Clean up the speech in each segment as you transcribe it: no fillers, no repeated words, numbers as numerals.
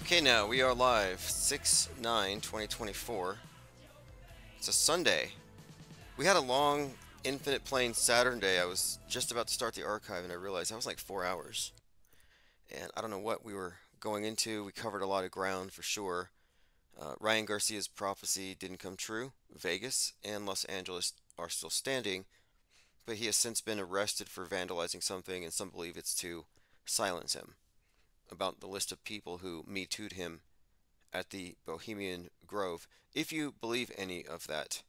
Okay, now we are live 6/9/2024. It's a Sunday. We had a long Infinite Plane Saturday. I was just about to start the archive and I realized that was like 4 hours. And I don't know what we were going into. We covered a lot of ground for sure. Ryan Garcia's prophecy didn't come true. Vegas and Los Angeles are still standing, but he has since been arrested for vandalizing something, and some believe it's to silence him about the list of people who Me Too'd him at the Bohemian Grove, if you believe any of that.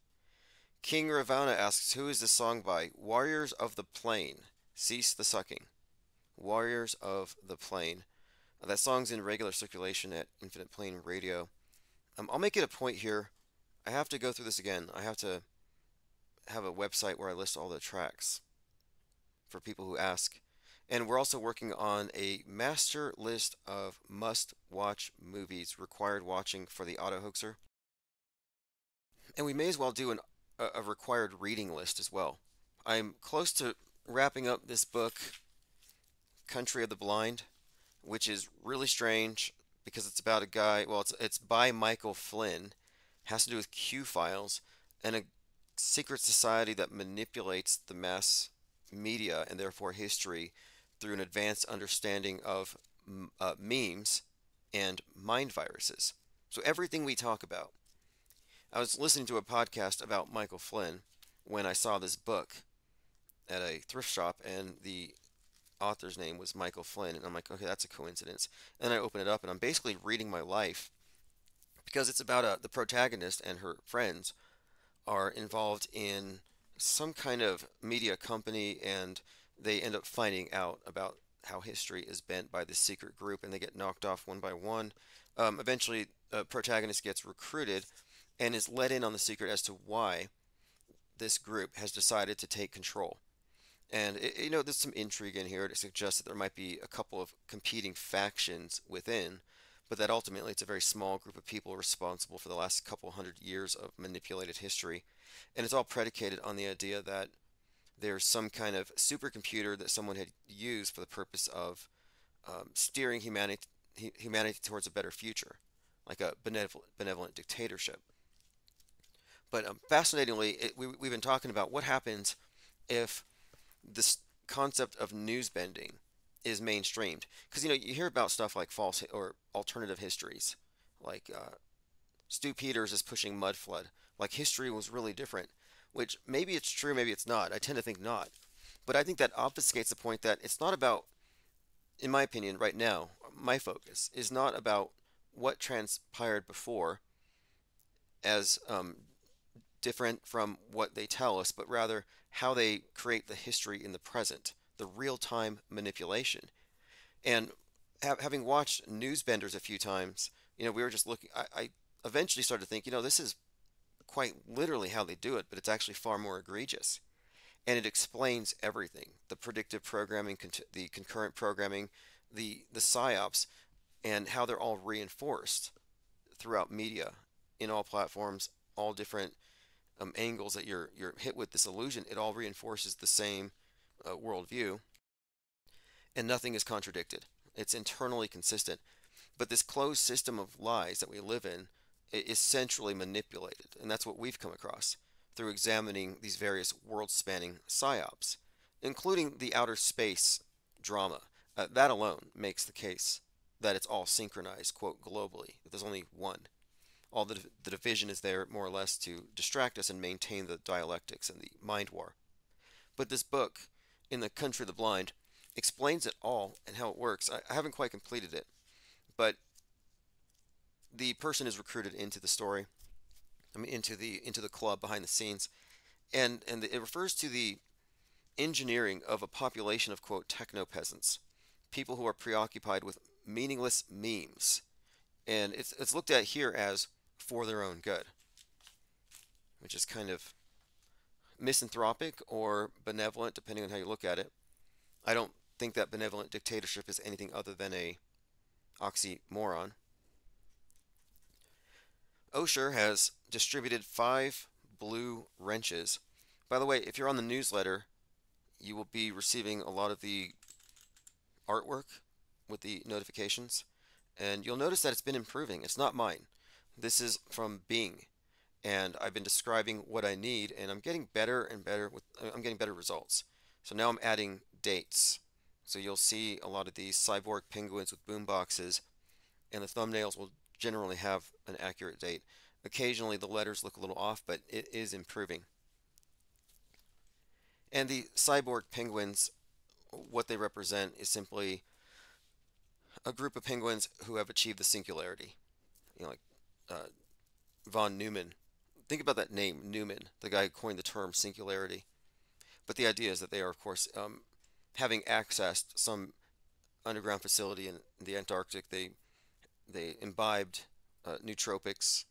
King Ravana asks, who is this song by? Warriors of the Plain. Cease the sucking. Warriors of the Plain. That song's in regular circulation at Infinite Plane Radio. I'll make it a point here. I have to go through this again. I have to have a website where I list all the tracks for people who ask. And we're also working on a master list of must-watch movies required watching for the auto hoaxer. And we may as well do a required reading list as well. I'm close to wrapping up this book, Country of the Blind, which is really strange because it's about a guy, well, it's by Michael Flynn, has to do with Q files and a secret society that manipulates the mass media and therefore history through an advanced understanding of memes and mind viruses. So everything we talk about. I was listening to a podcast about Michael Flynn when I saw this book at a thrift shop, and the author's name was Michael Flynn, and I'm like, okay, that's a coincidence. And then I open it up, and I'm basically reading my life because it's about the protagonist and her friends are involved in some kind of media company, and they end up finding out about how history is bent by this secret group, and they get knocked off one by one. Eventually, a protagonist gets recruited and is let in on the secret as to why this group has decided to take control. And there's some intrigue in here to suggest that there might be a couple of competing factions within, but that ultimately it's a very small group of people responsible for the last couple hundred years of manipulated history. And it's all predicated on the idea that there's some kind of supercomputer that someone had used for the purpose of steering humanity towards a better future, like a benevolent dictatorship. But fascinatingly, we've been talking about what happens if this concept of news bending is mainstreamed. Because you hear about stuff like false or alternative histories, like Stu Peters is pushing mud flood, like history was really different. Which maybe it's true, maybe it's not. I tend to think not. But I think that obfuscates the point that it's not about, in my opinion, right now, my focus is not about what transpired before as different from what they tell us, but rather how they create the history in the present, the real-time manipulation. And having watched Newsbenders a few times, we were just looking, I eventually started to think, this is quite literally how they do it, but it's actually far more egregious. And it explains everything. The predictive programming, the concurrent programming, the psyops, and how they're all reinforced throughout media, in all platforms, all different angles that you're hit with this illusion. It all reinforces the same worldview, and nothing is contradicted. It's internally consistent. But this closed system of lies that we live in is centrally manipulated, and that's what we've come across through examining these various world-spanning psyops, including the outer space drama. That alone makes the case that it's all synchronized, quote, globally, that there's only one. All the division is there more or less to distract us and maintain the dialectics and the mind war. But this book, In the Country of the Blind, explains it all and how it works. I haven't quite completed it, but the person is recruited into the story, into the club behind the scenes, and it refers to the engineering of a population of, quote, techno peasants, people who are preoccupied with meaningless memes, and it's looked at here as for their own good, which is kind of misanthropic or benevolent depending on how you look at it. I don't think that benevolent dictatorship is anything other than a oxymoron. Osher has distributed 5 blue wrenches. By the way, if you're on the newsletter, you will be receiving a lot of the artwork with the notifications. And you'll notice that it's been improving. It's not mine. This is from Bing, and I've been describing what I need, and I'm getting better and better I'm getting better results. So now I'm adding dates. So you'll see a lot of these cyborg penguins with boom boxes, and the thumbnails will generally have an accurate date. Occasionally the letters look a little off, but it is improving. And the cyborg penguins, what they represent is simply a group of penguins who have achieved the singularity. Like uh, von Neumann. Think about that name, Neumann, the guy who coined the term singularity. But the idea is that they are, of course, having accessed some underground facility in the Antarctic. They imbibed nootropics,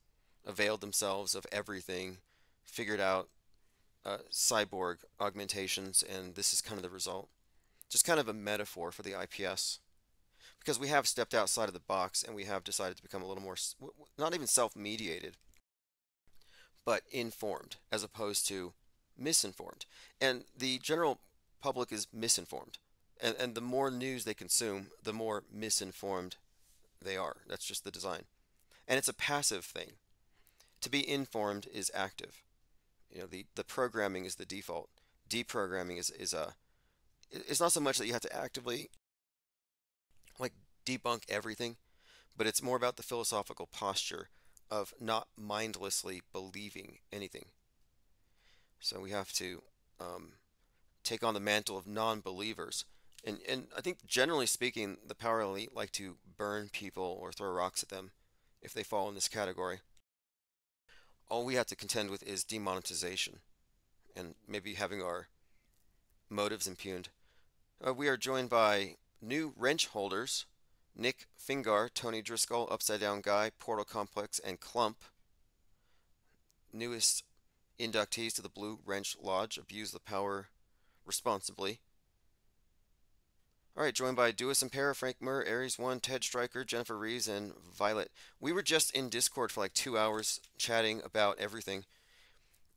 availed themselves of everything, figured out cyborg augmentations, and this is kind of the result. Just kind of a metaphor for the IPS. Because we have stepped outside of the box and we have decided to become a little more, not even self-mediated, but informed as opposed to misinformed. And the general public is misinformed. And the more news they consume, the more misinformed they are. That's just the design. And it's a passive thing. To be informed is active. The programming is the default. Deprogramming is a it's not so much that you have to actively like debunk everything, but it's more about the philosophical posture of not mindlessly believing anything. So we have to um, take on the mantle of non-believers. And I think generally speaking, the power elite like to burn people or throw rocks at them if they fall in this category. All we have to contend with is demonetization and maybe having our motives impugned. We are joined by new wrench holders, Nick Fingar, Tony Driscoll, Upside Down Guy, Portal Complex, and Clump. Newest inductees to the Blue Wrench Lodge. Abuse the power responsibly. All right, joined by Duis and Para, Frank Murr, Aries One, Ted Stryker, Jennifer Rees, and Violet. We were just in Discord for like 2 hours chatting about everything,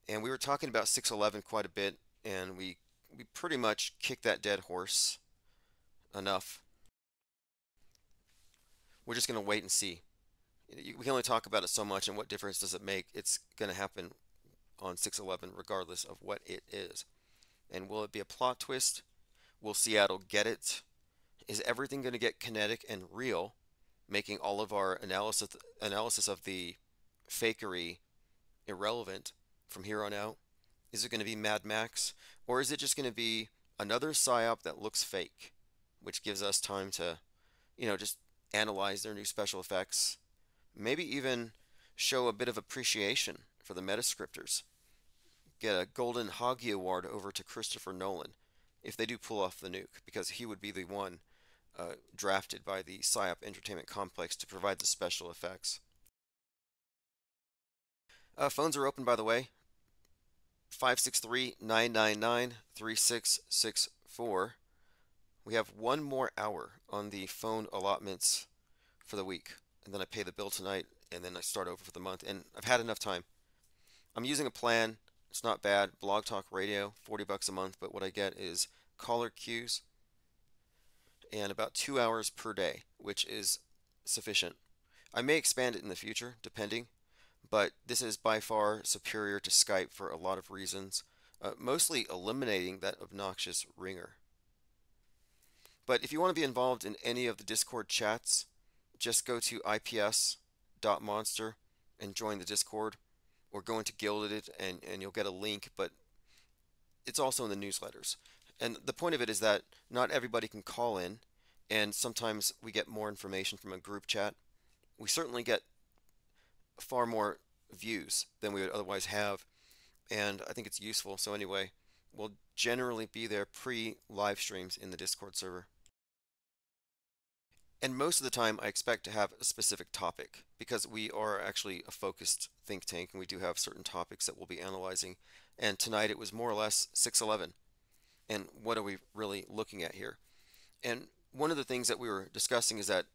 and we were talking about 611 quite a bit, and we pretty much kicked that dead horse enough. We're just gonna wait and see. We can only talk about it so much, and what difference does it make? It's gonna happen on 611 regardless of what it is. And will it be a plot twist? Will Seattle get it? Is everything going to get kinetic and real, making all of our analysis of the fakery irrelevant from here on out? Is it going to be Mad Max? Or is it just going to be another psyop that looks fake, which gives us time to, just analyze their new special effects, maybe even show a bit of appreciation for the metascripters? Get a Golden Hoggy Award over to Christopher Nolan if they do pull off the nuke, because he would be the one drafted by the PSYOP Entertainment Complex to provide the special effects. Phones are open, by the way. 563-999-3664. We have one more hour on the phone allotments for the week, and then I pay the bill tonight, and then I start over for the month, and I've had enough time. I'm using a plan. It's not bad. Blog Talk Radio, $40 a month, but what I get is caller queues and about 2 hours per day, which is sufficient. I may expand it in the future, depending, but this is by far superior to Skype for a lot of reasons, mostly eliminating that obnoxious ringer. But if you want to be involved in any of the Discord chats, just go to ips.monster and join the Discord, or go into Gilded and you'll get a link, but it's also in the newsletters. And the point of it is that not everybody can call in, and sometimes we get more information from a group chat. We certainly get far more views than we would otherwise have, and I think it's useful. So anyway, we'll generally be there pre-live streams in the Discord server. And most of the time I expect to have a specific topic, because we are actually a focused think tank and we do have certain topics that we'll be analyzing. And tonight it was more or less 611. And what are we really looking at here? And one of the things that we were discussing is that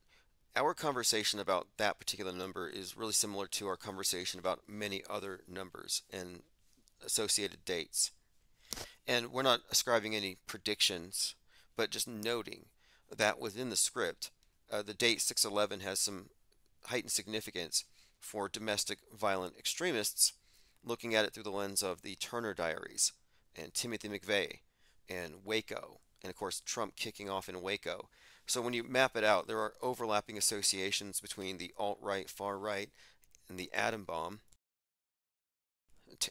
our conversation about that particular number is really similar to our conversation about many other numbers and associated dates. And we're not ascribing any predictions, but just noting that within the script, the date 6/11 has some heightened significance for domestic violent extremists, looking at it through the lens of the Turner Diaries and Timothy McVeigh and Waco, and of course Trump kicking off in Waco. So when you map it out, there are overlapping associations between the alt-right, far right, and the atom bomb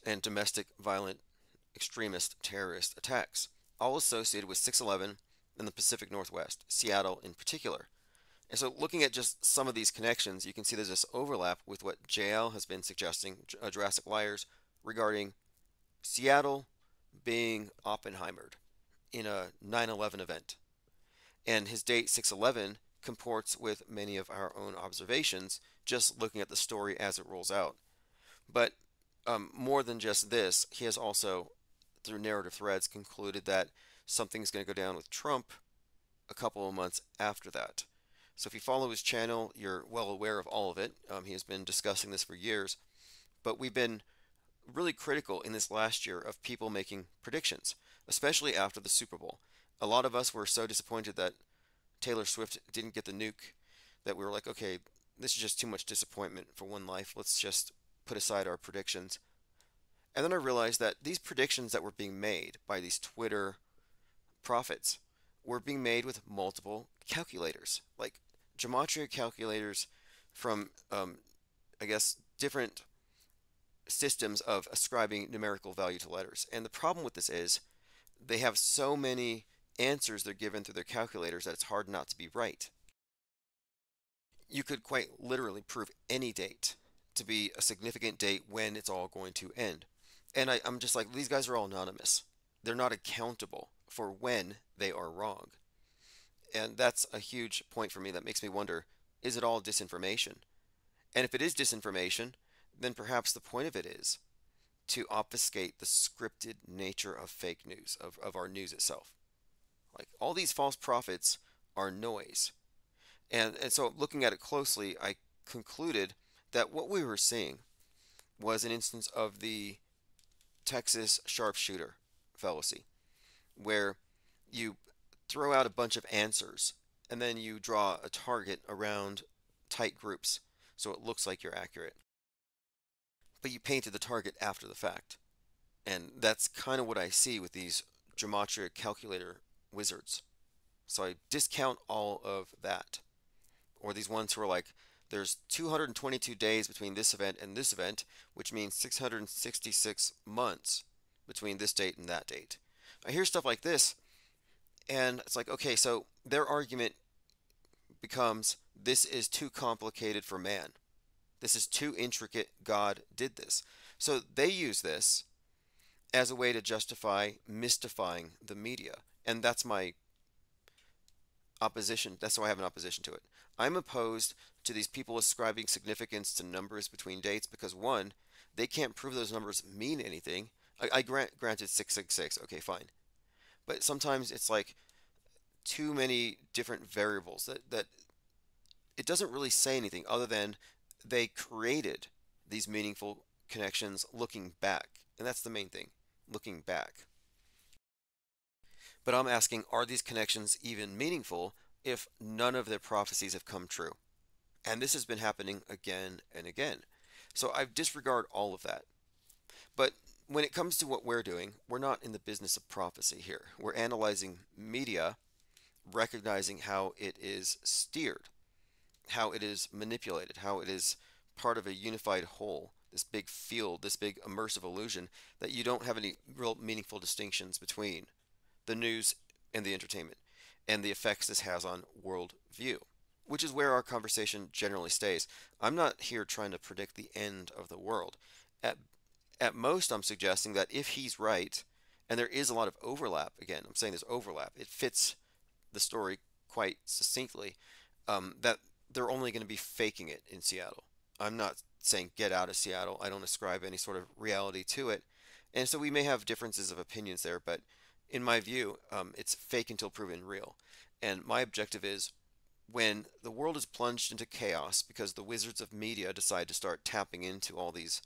and domestic violent extremist terrorist attacks, all associated with 6/11 in the Pacific Northwest, Seattle in particular. And so, looking at just some of these connections, you can see there's this overlap with what JL has been suggesting, Jurassic Liars, regarding Seattle being Oppenheimered in a 9/11 event. And his date 6/11 comports with many of our own observations, just looking at the story as it rolls out. But more than just this, he has also, through narrative threads, concluded that something's going to go down with Trump a couple of months after that. So if you follow his channel, you're well aware of all of it. He has been discussing this for years, but we've been really critical in this last year of people making predictions, especially after the Super Bowl. A lot of us were so disappointed that Taylor Swift didn't get the nuke that we were like, okay, this is just too much disappointment for one life. Let's just put aside our predictions. And then I realized that these predictions that were being made by these Twitter prophets were being made with multiple calculators, like gematria calculators from, I guess, different systems of ascribing numerical value to letters. And the problem with this is they have so many answers they're given through their calculators that it's hard not to be right. You could quite literally prove any date to be a significant date when it's all going to end. And I'm just like, these guys are all anonymous. They're not accountable for when they are wrong. And that's a huge point for me that makes me wonder, is it all disinformation? And if it is disinformation, then perhaps the point of it is to obfuscate the scripted nature of fake news, of our news itself. Like all these false prophets are noise. And so looking at it closely, I concluded that what we were seeing was an instance of the Texas sharpshooter fallacy, where you throw out a bunch of answers and then you draw a target around tight groups so it looks like you're accurate. But you painted the target after the fact. And that's kind of what I see with these gematria calculator wizards. So I discount all of that. Or these ones who are like, there's 222 days between this event and this event, which means 666 months between this date and that date. I hear stuff like this, and it's like, okay, so their argument becomes, this is too complicated for man. This is too intricate. God did this. So they use this as a way to justify mystifying the media. And that's my opposition. That's why I have an opposition to it. I'm opposed to these people ascribing significance to numbers between dates because, one, they can't prove those numbers mean anything. I granted 666. Okay, fine. But sometimes it's like too many different variables that it doesn't really say anything other than they created these meaningful connections looking back. And that's the main thing, looking back. But I'm asking, are these connections even meaningful if none of their prophecies have come true? And this has been happening again and again. So I disregard all of that. But when it comes to what we're doing, we're not in the business of prophecy here. We're analyzing media, recognizing how it is steered, how it is manipulated, how it is part of a unified whole, this big field, this big immersive illusion that you don't have any real meaningful distinctions between the news and the entertainment and the effects this has on world view, which is where our conversation generally stays. I'm not here trying to predict the end of the world. At most, I'm suggesting that if he's right, and there is a lot of overlap, again, I'm saying there's overlap, it fits the story quite succinctly, that they're only going to be faking it in Seattle. I'm not saying get out of Seattle. I don't ascribe any sort of reality to it. And so we may have differences of opinions there, but in my view, it's fake until proven real. And my objective is when the world is plunged into chaos because the wizards of media decide to start tapping into all these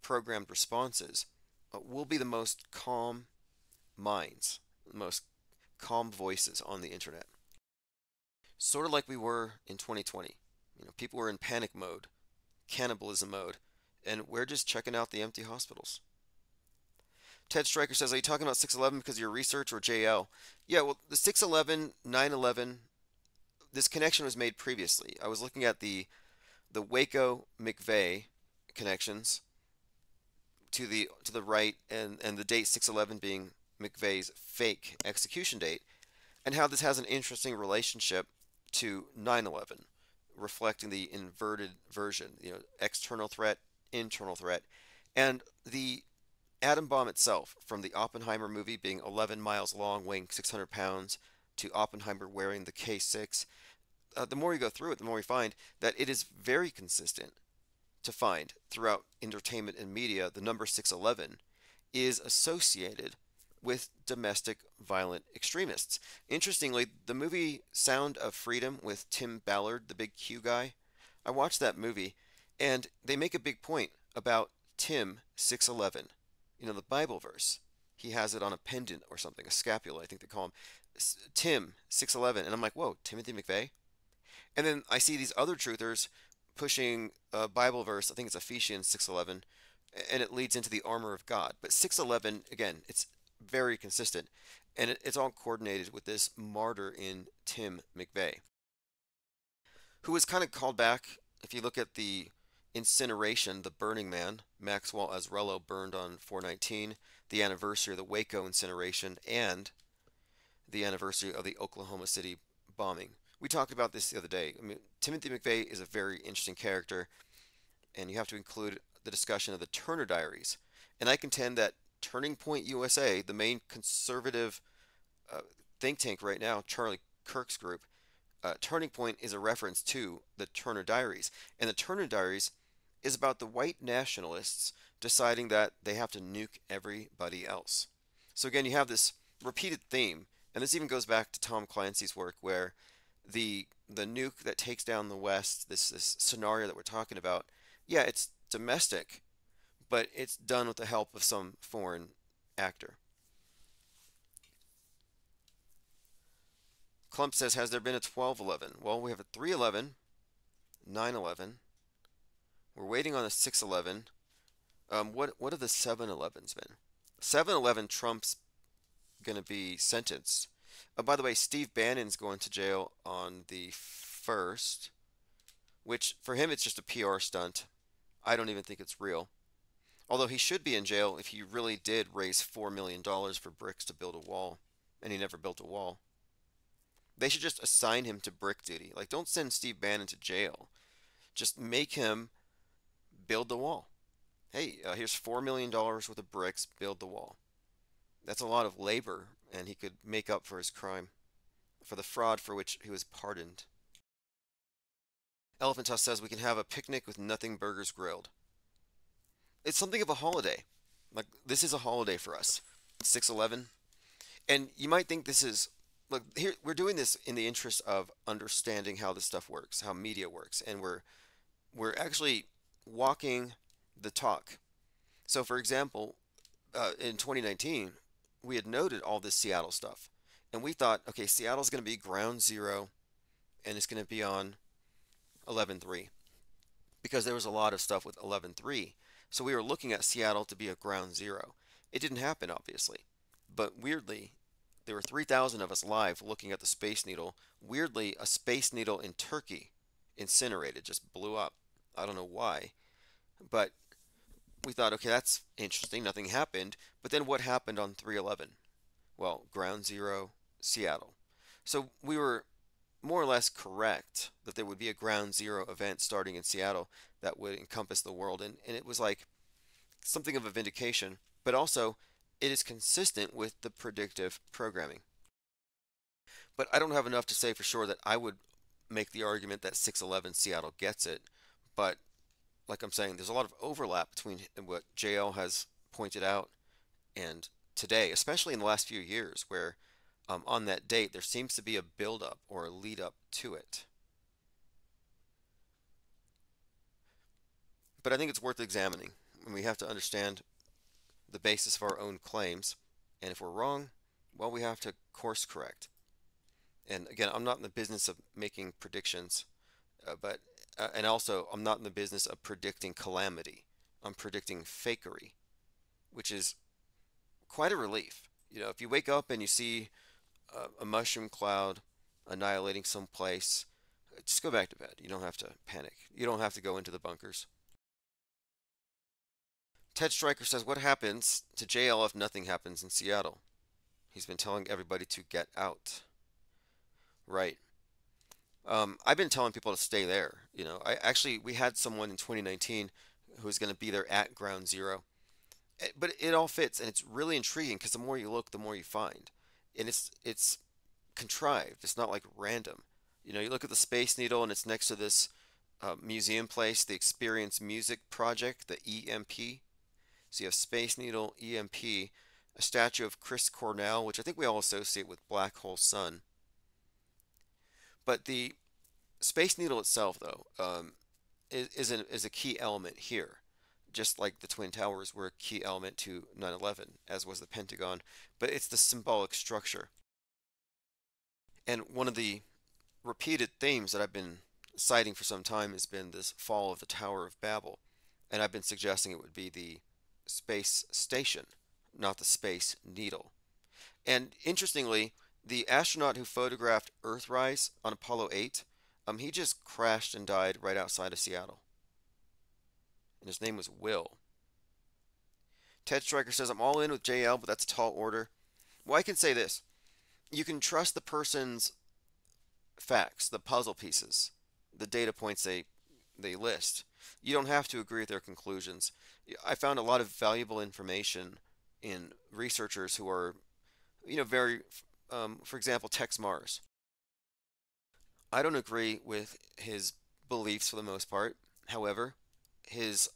programmed responses, we'll be the most calm minds, the most calm voices on the internet. Sort of like we were in 2020. People were in panic mode, cannibalism mode, and we're just checking out the empty hospitals. Ted Stryker says, are you talking about 6/11 because of your research or JL? Yeah, well, the 6/11, 9/11, this connection was made previously. I was looking at the Waco McVeigh connections to the right, and the date 6/11 being McVeigh's fake execution date, and how this has an interesting relationship to 9/11, reflecting the inverted version, external threat, internal threat, and the atom bomb itself, from the Oppenheimer movie being 11 miles long, weighing 600 pounds, to Oppenheimer wearing the K6. The more you go through it, the more we find that it is very consistent to find throughout entertainment and media the number 6/11 is associated with domestic violent extremists. Interestingly, the movie Sound of Freedom with Tim Ballard, the big Q guy, I watched that movie and they make a big point about Tim 6/11. The Bible verse. He has it on a pendant or something, a scapula, I think they call him. Tim 6/11. And I'm like, whoa, Timothy McVeigh? And then I see these other truthers pushing a Bible verse, I think it's Ephesians 6:11, and it leads into the armor of God. But 6:11, again, it's very consistent, and it's all coordinated with this martyr in Tim McVeigh, who was kind of called back. If you look at the incineration, the Burning Man, Maxwell Azarello burned on 4/19, the anniversary of the Waco incineration, and the anniversary of the Oklahoma City bombing. We talked about this the other day. I mean, Timothy McVeigh is a very interesting character, and you have to include the discussion of the Turner Diaries. And I contend that Turning Point USA, the main conservative uh, think tank right now, Charlie Kirk's group, Turning Point is a reference to the Turner Diaries. And the Turner Diaries is about the white nationalists deciding that they have to nuke everybody else. So again, you have this repeated theme, and this even goes back to Tom Clancy's work, where the nuke that takes down the West, this scenario that we're talking about, yeah, it's domestic, but it's done with the help of some foreign actor. Clump says, has there been a 12/11? Well, we have a 3/11, 9/11. We're waiting on a 6/11. What have the 7/11s been? 7/11, Trump's going to be sentenced. By the way, Steve Bannon's going to jail on the 1st, which for him it's just a PR stunt. I don't even think it's real. Although he should be in jail if he really did raise $4 million for bricks to build a wall, and he never built a wall. They should just assign him to brick duty. Like, don't send Steve Bannon to jail. Just make him build the wall. Hey, here's $4 million worth of bricks, build the wall. That's a lot of labor, and he could make up for his crime, for the fraud for which he was pardoned. Elephant Tusk says we can have a picnic with nothing burgers grilled. It's something of a holiday. Like, this is a holiday for us. 6/11. And you might think this is, look, here we're doing this in the interest of understanding how this stuff works, how media works, and we're actually walking the talk. So, for example, in 2019, we had noted all this Seattle stuff, and we thought, okay, Seattle's going to be ground zero, and it's going to be on 11/3 because there was a lot of stuff with 11/3. So we were looking at Seattle to be a ground zero. It didn't happen, obviously, but weirdly, there were 3,000 of us live looking at the Space Needle. Weirdly, a Space Needle in Turkey incinerated, just blew up. I don't know why, but we thought, okay, that's interesting. Nothing happened. But then what happened on 3/11? Well, ground zero, Seattle. So we were more or less correct that there would be a ground zero event starting in Seattle that would encompass the world. And it was like something of a vindication, but also it is consistent with the predictive programming. But I don't have enough to say for sure that I would make the argument that 6/11 Seattle gets it. But like I'm saying, there's a lot of overlap between what JL has pointed out and today, especially in the last few years, where on that date there seems to be a build-up or a lead-up to it. But I think it's worth examining, and we have to understand the basis of our own claims. And if we're wrong, well, we have to course correct. And again, I'm not in the business of making predictions, but and also I'm not in the business of predicting calamity. I'm predicting fakery, which is quite a relief. If you wake up and you see a mushroom cloud annihilating some place, just go back to bed. You don't have to panic. You don't have to go into the bunkers. Ted Stryker says, what happens to JL if nothing happens in Seattle? He's been telling everybody to get out. Right. I've been telling people to stay there. We had someone in 2019 who was going to be there at ground zero. But it all fits, and it's really intriguing because the more you look, the more you find, and it's contrived. It's not like random. You look at the Space Needle, and it's next to this museum place, the Experience Music Project, the EMP. So you have Space Needle, EMP, a statue of Chris Cornell, which I think we all associate with Black Hole Sun. But the Space Needle itself, though, is a key element here. Just like the Twin Towers were a key element to 9/11, as was the Pentagon, but it's the symbolic structure. And one of the repeated themes that I've been citing for some time has been this fall of the Tower of Babel, and I've been suggesting it would be the space station, not the Space Needle. And interestingly, the astronaut who photographed Earthrise on Apollo 8, he just crashed and died right outside of Seattle. And his name was Will. Ted Stryker says, I'm all in with JL, but that's a tall order. Well, I can say this. You can trust the person's facts, the puzzle pieces, the data points they list. You don't have to agree with their conclusions. I found a lot of valuable information in researchers who are, very, for example, Tex Mars. I don't agree with his beliefs for the most part. However, his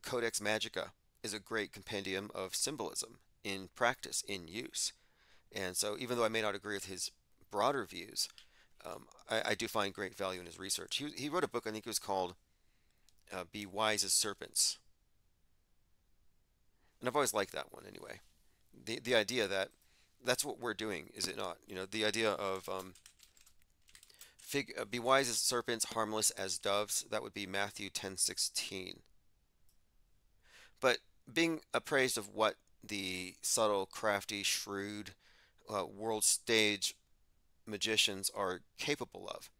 Codex Magica is a great compendium of symbolism in practice, in use. And so, even though I may not agree with his broader views, I do find great value in his research. He wrote a book, I think it was called Be Wise as Serpents. And I've always liked that one anyway. The idea that that's what we're doing, is it not? The idea of be wise as serpents, harmless as doves. That would be Matthew 10:16. But being appraised of what the subtle, crafty, shrewd, world stage magicians are capable of.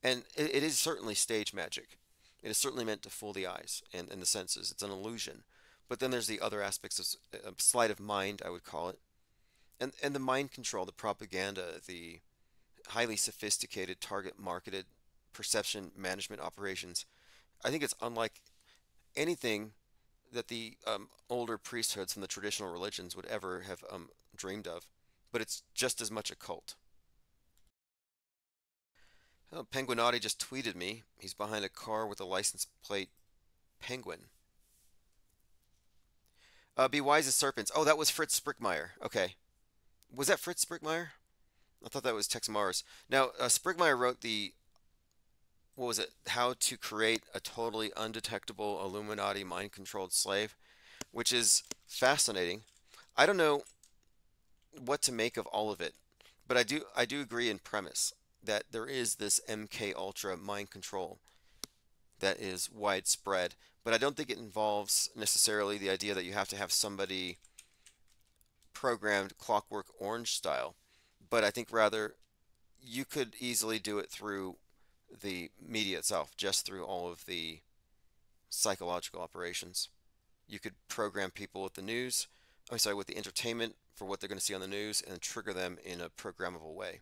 And it is certainly stage magic. It is certainly meant to fool the eyes and the senses. It's an illusion. But then there's the other aspects of sleight of mind, I would call it. And the mind control, the propaganda, the highly sophisticated target marketed perception management operations. I think it's unlike anything that the older priesthoods from the traditional religions would ever have dreamed of. But it's just as much a cult. Oh, Penguinotti just tweeted me. He's behind a car with a license plate penguin. Be wise as serpents. Oh, that was Fritz Sprickmeyer. Okay. Was that Fritz Sprickmeyer? I thought that was Tex Mars. Now, Sprickmeyer wrote what was it? How to Create a Totally Undetectable Illuminati Mind-Controlled Slave, which is fascinating. I don't know what to make of all of it, but I do agree in premise that there is this MK Ultra mind control that is widespread, but I don't think it involves necessarily the idea that you have to have somebody programmed Clockwork Orange style, but I think rather you could easily do it through the media itself, just through all of the psychological operations. You could program people with the news, I'm sorry, with the entertainment for what they're going to see on the news and trigger them in a programmable way.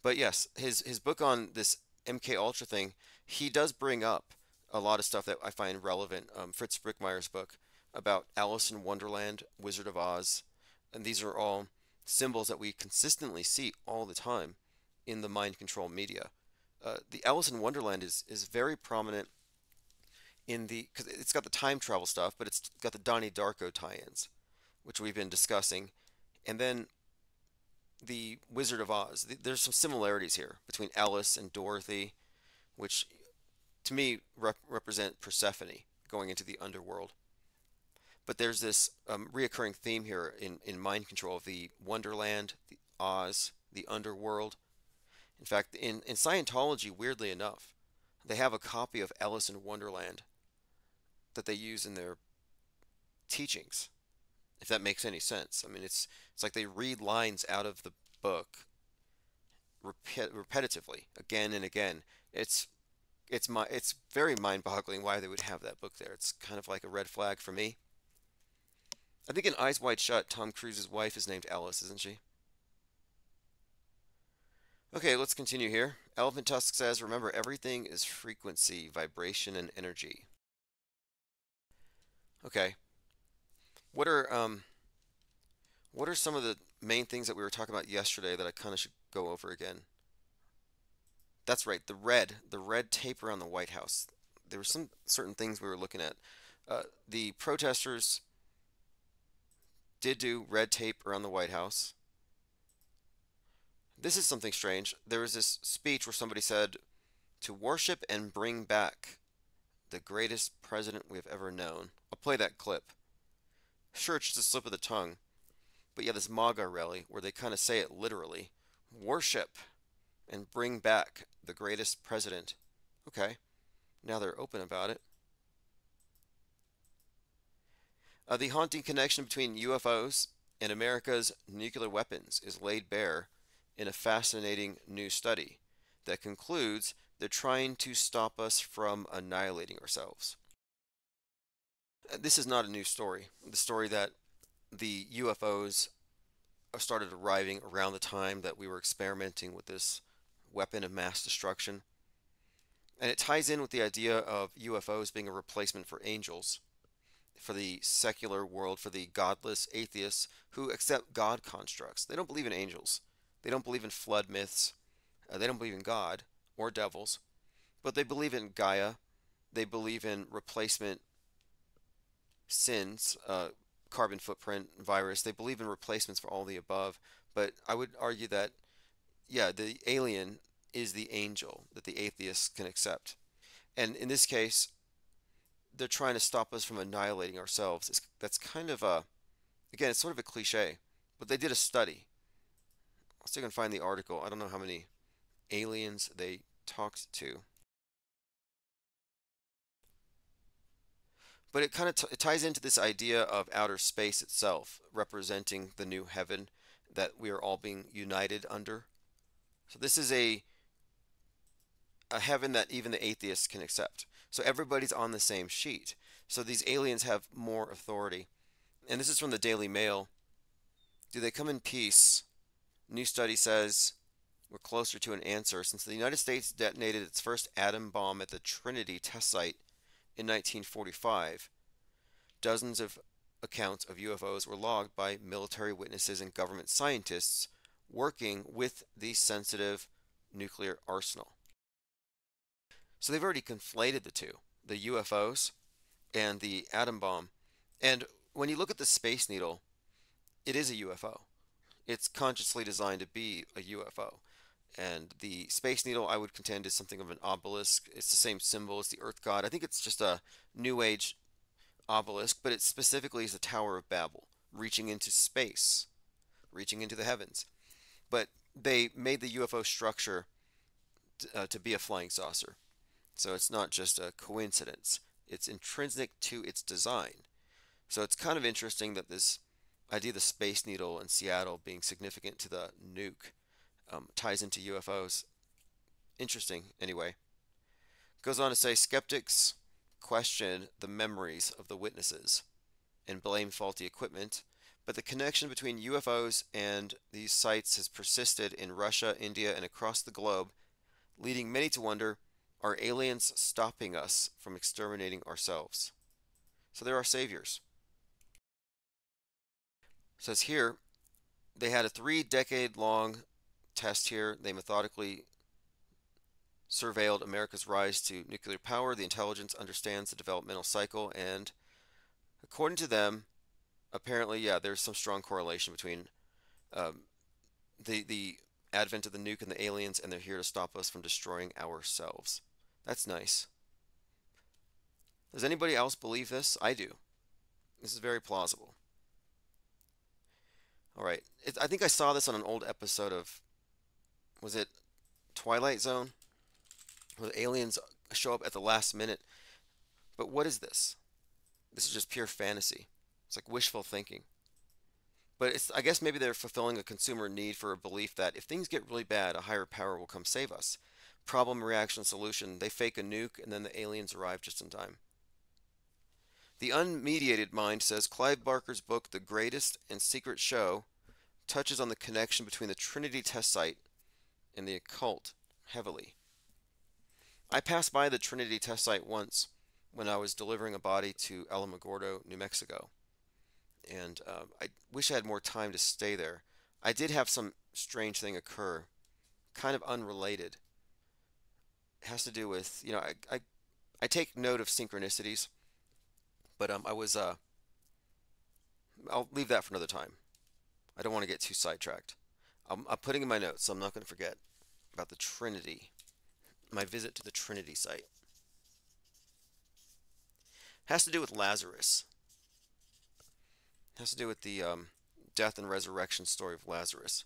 But yes, his book on this MK Ultra thing, he does bring up a lot of stuff that I find relevant. Fritz Brickmeyer's book about Alice in Wonderland, Wizard of Oz, and these are all symbols that we consistently see all the time in the mind control media. The Alice in Wonderland is very prominent in because it's got the time travel stuff, but it's got the Donnie Darko tie-ins, which we've been discussing, and then the Wizard of Oz. There's some similarities here between Alice and Dorothy, which to me represent Persephone going into the underworld. But there's this reoccurring theme here in mind control of the Wonderland, the Oz, the underworld. In fact, in Scientology, weirdly enough, they have a copy of Alice in Wonderland that they use in their teachings, if that makes any sense. I mean, it's like they read lines out of the book repetitively again and again. It's it's very mind-boggling why they would have that book there. It's kind of like a red flag for me. I think in Eyes Wide Shut, Tom Cruise's wife is named Alice, isn't she? Okay, let's continue here. Elephant Tusk says, remember, everything is frequency, vibration, and energy. Okay. What are what are some of the main things that we were talking about yesterday that I kind of should go over again? That's right, the red tape around the White House. There were some certain things we were looking at. The protesters did do red tape around the White House. This is something strange. There was this speech where somebody said, to worship and bring back the greatest president we have ever known. I'll play that clip. Sure, it's just a slip of the tongue, but yeah, this MAGA rally where they kind of say it literally. Worship and bring back the greatest president. Okay, now they're open about it. The haunting connection between UFOs and America's nuclear weapons is laid bare in a fascinating new study that concludes they're trying to stop us from annihilating ourselves. This is not a new story. The story that the UFOs started arriving around the time that we were experimenting with this weapon of mass destruction. And it ties in with the idea of UFOs being a replacement for angels, for the secular world, for the godless atheists who accept God constructs. They don't believe in angels. They don't believe in flood myths. They don't believe in God or devils. But they believe in Gaia. They believe in replacement sins, carbon footprint, virus. They believe in replacements for all the above. But I would argue that, yeah, the alien is the angel that the atheists can accept. And in this case, they're trying to stop us from annihilating ourselves. That's kind of a, again, it's sort of a cliche, but they did a study. Let's see if I can find the article. I don't know how many aliens they talked to. But it kind of it ties into this idea of outer space itself, representing the new heaven that we are all being united under. So this is a heaven that even the atheists can accept. So everybody's on the same sheet. So these aliens have more authority. And this is from the Daily Mail. Do they come in peace? New study says we're closer to an answer. Since the United States detonated its first atom bomb at the Trinity test site in 1945, dozens of accounts of UFOs were logged by military witnesses and government scientists working with the sensitive nuclear arsenal. So they've already conflated the two, the UFOs and the atom bomb. And when you look at the Space Needle, it is a UFO. It's consciously designed to be a UFO. And the Space Needle, I would contend, is something of an obelisk. It's the same symbol as the Earth God. I think it's just a New Age obelisk, but it specifically is the Tower of Babel, reaching into space, reaching into the heavens. But they made the UFO structure to be a flying saucer. So it's not just a coincidence. It's intrinsic to its design. So it's kind of interesting that this idea of the Space Needle in Seattle being significant to the nuke ties into UFOs. Interesting, anyway. Goes on to say skeptics question the memories of the witnesses and blame faulty equipment, but the connection between UFOs and these sites has persisted in Russia, India, and across the globe, leading many to wonder, are aliens stopping us from exterminating ourselves? So there are saviors. It says here, they had a 3-decade-long test here. They methodically surveilled America's rise to nuclear power. The intelligence understands the developmental cycle, and according to them, apparently, yeah, there's some strong correlation between the advent of the nuke and the aliens, and they're here to stop us from destroying ourselves. That's nice. Does anybody else believe this? I do. This is very plausible. All right. I think I saw this on an old episode of, was it Twilight Zone? Where the aliens show up at the last minute. But what is this? This is just pure fantasy. It's like wishful thinking. But it's, I guess maybe they're fulfilling a consumer need for a belief that if things get really bad, a higher power will come save us. Problem, reaction, solution. They fake a nuke and then the aliens arrive just in time. The unmediated mind says Clive Barker's book, The Greatest and Secret Show, touches on the connection between the Trinity test site and the occult heavily. I passed by the Trinity test site once when I was delivering a body to Alamogordo, New Mexico, and I wish I had more time to stay there. I did have some strange thing occur, kind of unrelated. It has to do with, I take note of synchronicities, but I'll leave that for another time. I don't want to get too sidetracked. I'm putting in my notes, so I'm not going to forget about the Trinity, my visit to the Trinity site. Has to do with Lazarus. Has to do with the death and resurrection story of Lazarus.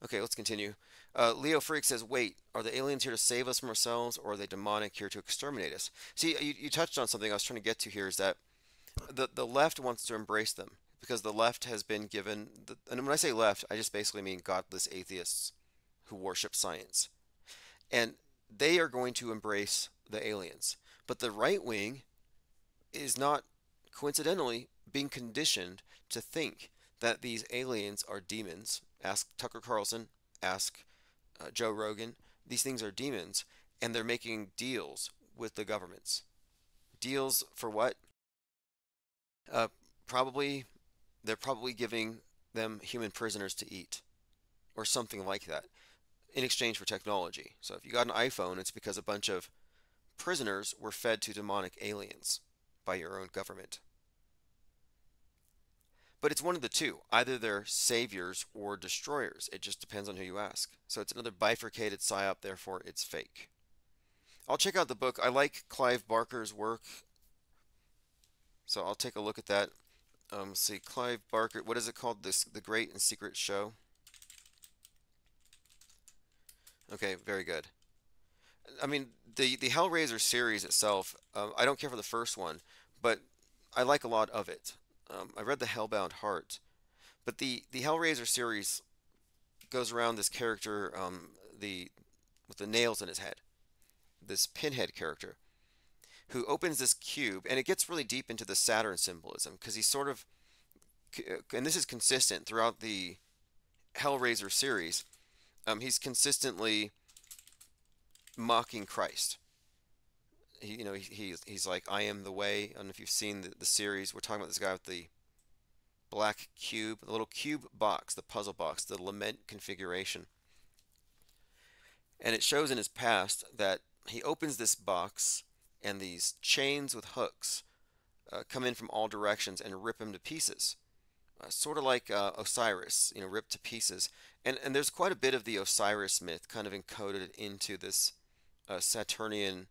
Okay, let's continue. Leo Freak says, wait, are the aliens here to save us from ourselves, or are they demonic here to exterminate us? See, you touched on something I was trying to get to here, is that the left wants to embrace them because the left has been given, and when I say left, I just basically mean godless atheists who worship science. And they are going to embrace the aliens. But the right wing is not coincidentally being conditioned to think that these aliens are demons. Ask Tucker Carlson, ask Joe Rogan. These things are demons, and they're making deals with the governments. Deals for what? Uh, probably, they're probably giving them human prisoners to eat, or something like that, in exchange for technology. So if you got an iPhone, it's because a bunch of prisoners were fed to demonic aliens by your own government. But it's one of the two. Either they're saviors or destroyers. It just depends on who you ask. So it's another bifurcated psyop, therefore it's fake. I'll check out the book. I like Clive Barker's work, so I'll take a look at that. See, Clive Barker, what is it called? The Great and Secret Show. Okay, very good. I mean, the Hellraiser series itself, I don't care for the first one, but I like a lot of it. I read the Hellbound Heart, but the Hellraiser series goes around this character, the with the nails in his head, this Pinhead character, who opens this cube, and it gets really deep into the Saturn symbolism because he's sort of, and this is consistent throughout the Hellraiser series. He's consistently mocking Christ. He's like, I am the way. I don't know if you've seen the series. We're talking about this guy with the black cube, the little cube box, the puzzle box, the lament configuration. And it shows in his past that he opens this box and these chains with hooks come in from all directions and rip him to pieces. Sort of like Osiris, ripped to pieces. And there's quite a bit of the Osiris myth kind of encoded into this Saturnian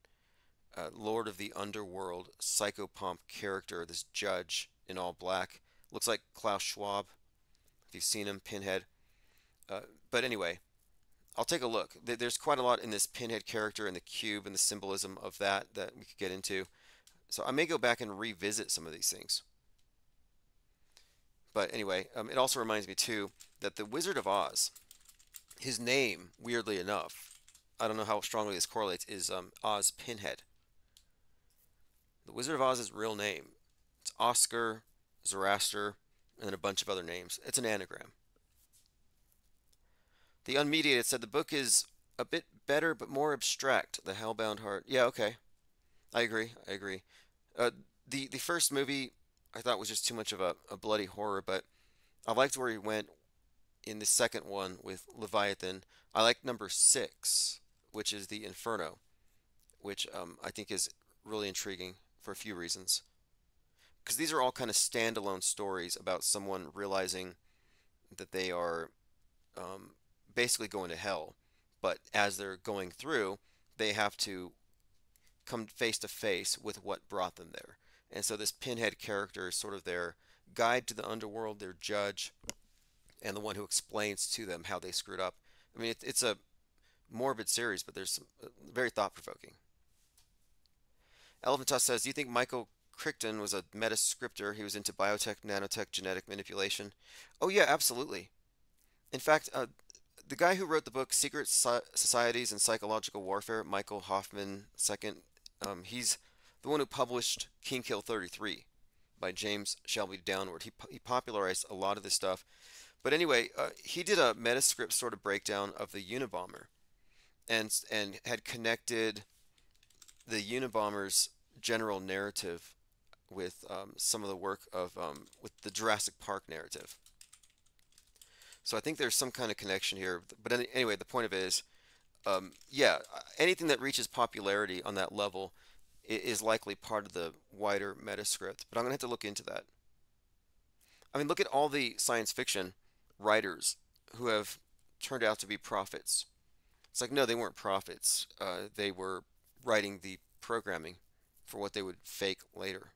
Lord of the Underworld psychopomp character, this judge in all black. Looks like Klaus Schwab, if you've seen him, Pinhead. But anyway, I'll take a look. There's quite a lot in this Pinhead character and the cube and the symbolism of that we could get into. So I may go back and revisit some of these things. But anyway, it also reminds me too that the Wizard of Oz, his name, weirdly enough, I don't know how strongly this correlates, is Oz Pinhead. The Wizard of Oz's real name, it's Oscar Zoroaster, and then a bunch of other names. It's an anagram. The Unmediated said the book is a bit better but more abstract. The Hellbound Heart. Yeah, okay. I agree. I agree. The first movie I thought was just too much of a bloody horror, but I liked where he went in the second one with Leviathan. I like number 6, which is the Inferno, which I think is really intriguing for a few reasons. Because these are all kind of standalone stories about someone realizing that they are basically going to hell, but as they're going through, they have to come face to face with what brought them there. And so this Pinhead character is sort of their guide to the underworld, their judge, and the one who explains to them how they screwed up. I mean, it's a morbid series, but there's some very thought-provoking. Elephant Tusk says, "Do you think Michael Crichton was a meta scripter? He was into biotech, nanotech, genetic manipulation." Oh yeah, absolutely. In fact, the guy who wrote the book Secret Societies and Psychological Warfare, Michael Hoffman II, he's the one who published King Kill 33 by James Shelby Downward. He popularized a lot of this stuff. But anyway, he did a Metascript sort of breakdown of the Unabomber and had connected the Unabomber's general narrative with some of the work of with the Jurassic Park narrative. So I think there's some kind of connection here. But anyway, the point of it is, yeah, anything that reaches popularity on that level is likely part of the wider Metascript. But I'm gonna have to look into that. I mean, look at all the science fiction writers who have turned out to be prophets. It's like, no, they weren't prophets. They were writing the programming for what they would fake later.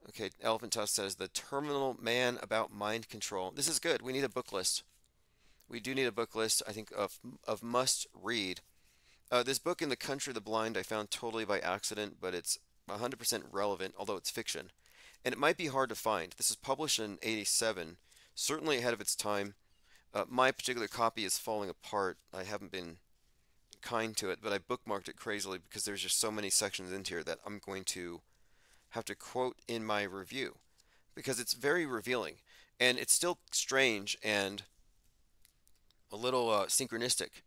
Okay, Elephant Tusk says, "The Terminal Man about mind control." This is good. We need a book list. We do need a book list, I think, of must read. This book, In the Country of the Blind, I found totally by accident, but it's 100% relevant, although it's fiction. And it might be hard to find. This is published in '87, certainly ahead of its time. My particular copy is falling apart. I haven't been kind to it, but I bookmarked it crazily because there's just so many sections in here that I'm going to have to quote in my review because it's very revealing. And it's still strange and a little synchronistic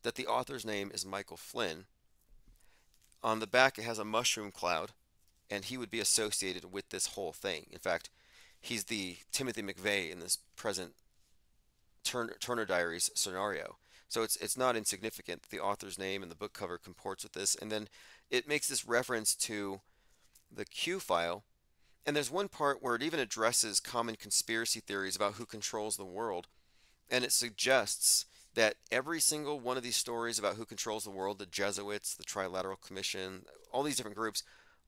that the author's name is Michael Flynn. On the back, it has a mushroom cloud, and he would be associated with this whole thing. In fact, he's the Timothy McVeigh in this present Turner Diaries scenario. So it's not insignificant that the author's name and the book cover comports with this. And then it makes this reference to the Q file. And there's one part where it even addresses common conspiracy theories about who controls the world. And it suggests that every single one of these stories about who controls the world, the Jesuits, the Trilateral Commission, all these different groups,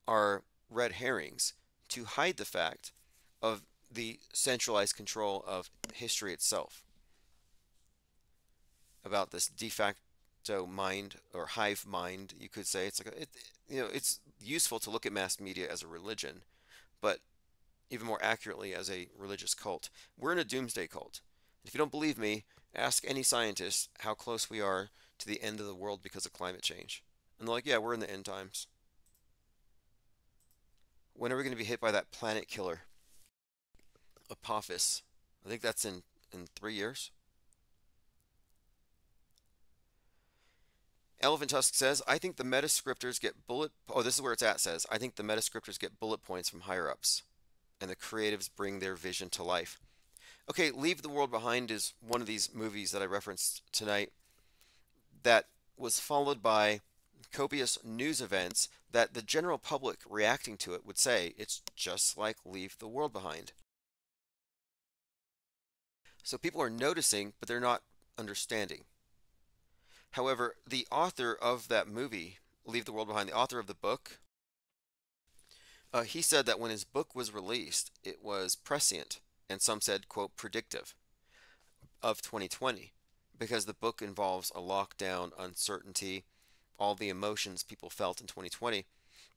are red herrings to hide the fact of the centralized control of history itself, about this de facto mind or hive mind, you could say. It's like it's useful to look at mass media as a religion, but even more accurately as a religious cult. We're in a doomsday cult. If you don't believe me, ask any scientist how close we are to the end of the world because of climate change. And they're like, yeah, we're in the end times. When are we going to be hit by that planet killer, Apophis? I think that's in 3 years. Elephant Tusk says, "I think the metascriptors get this is where it's at, says, I think the metascriptors get bullet points from higher ups, and the creatives bring their vision to life." Okay, Leave the World Behind is one of these movies that I referenced tonight that was followed by copious news events that the general public reacting to it would say it's just like Leave the World Behind. So people are noticing, but they're not understanding. However, the author of that movie, Leave the World Behind, the author of the book, he said that when his book was released, it was prescient, and some said, quote, predictive of 2020, because the book involves a lockdown, uncertainty, all the emotions people felt in 2020.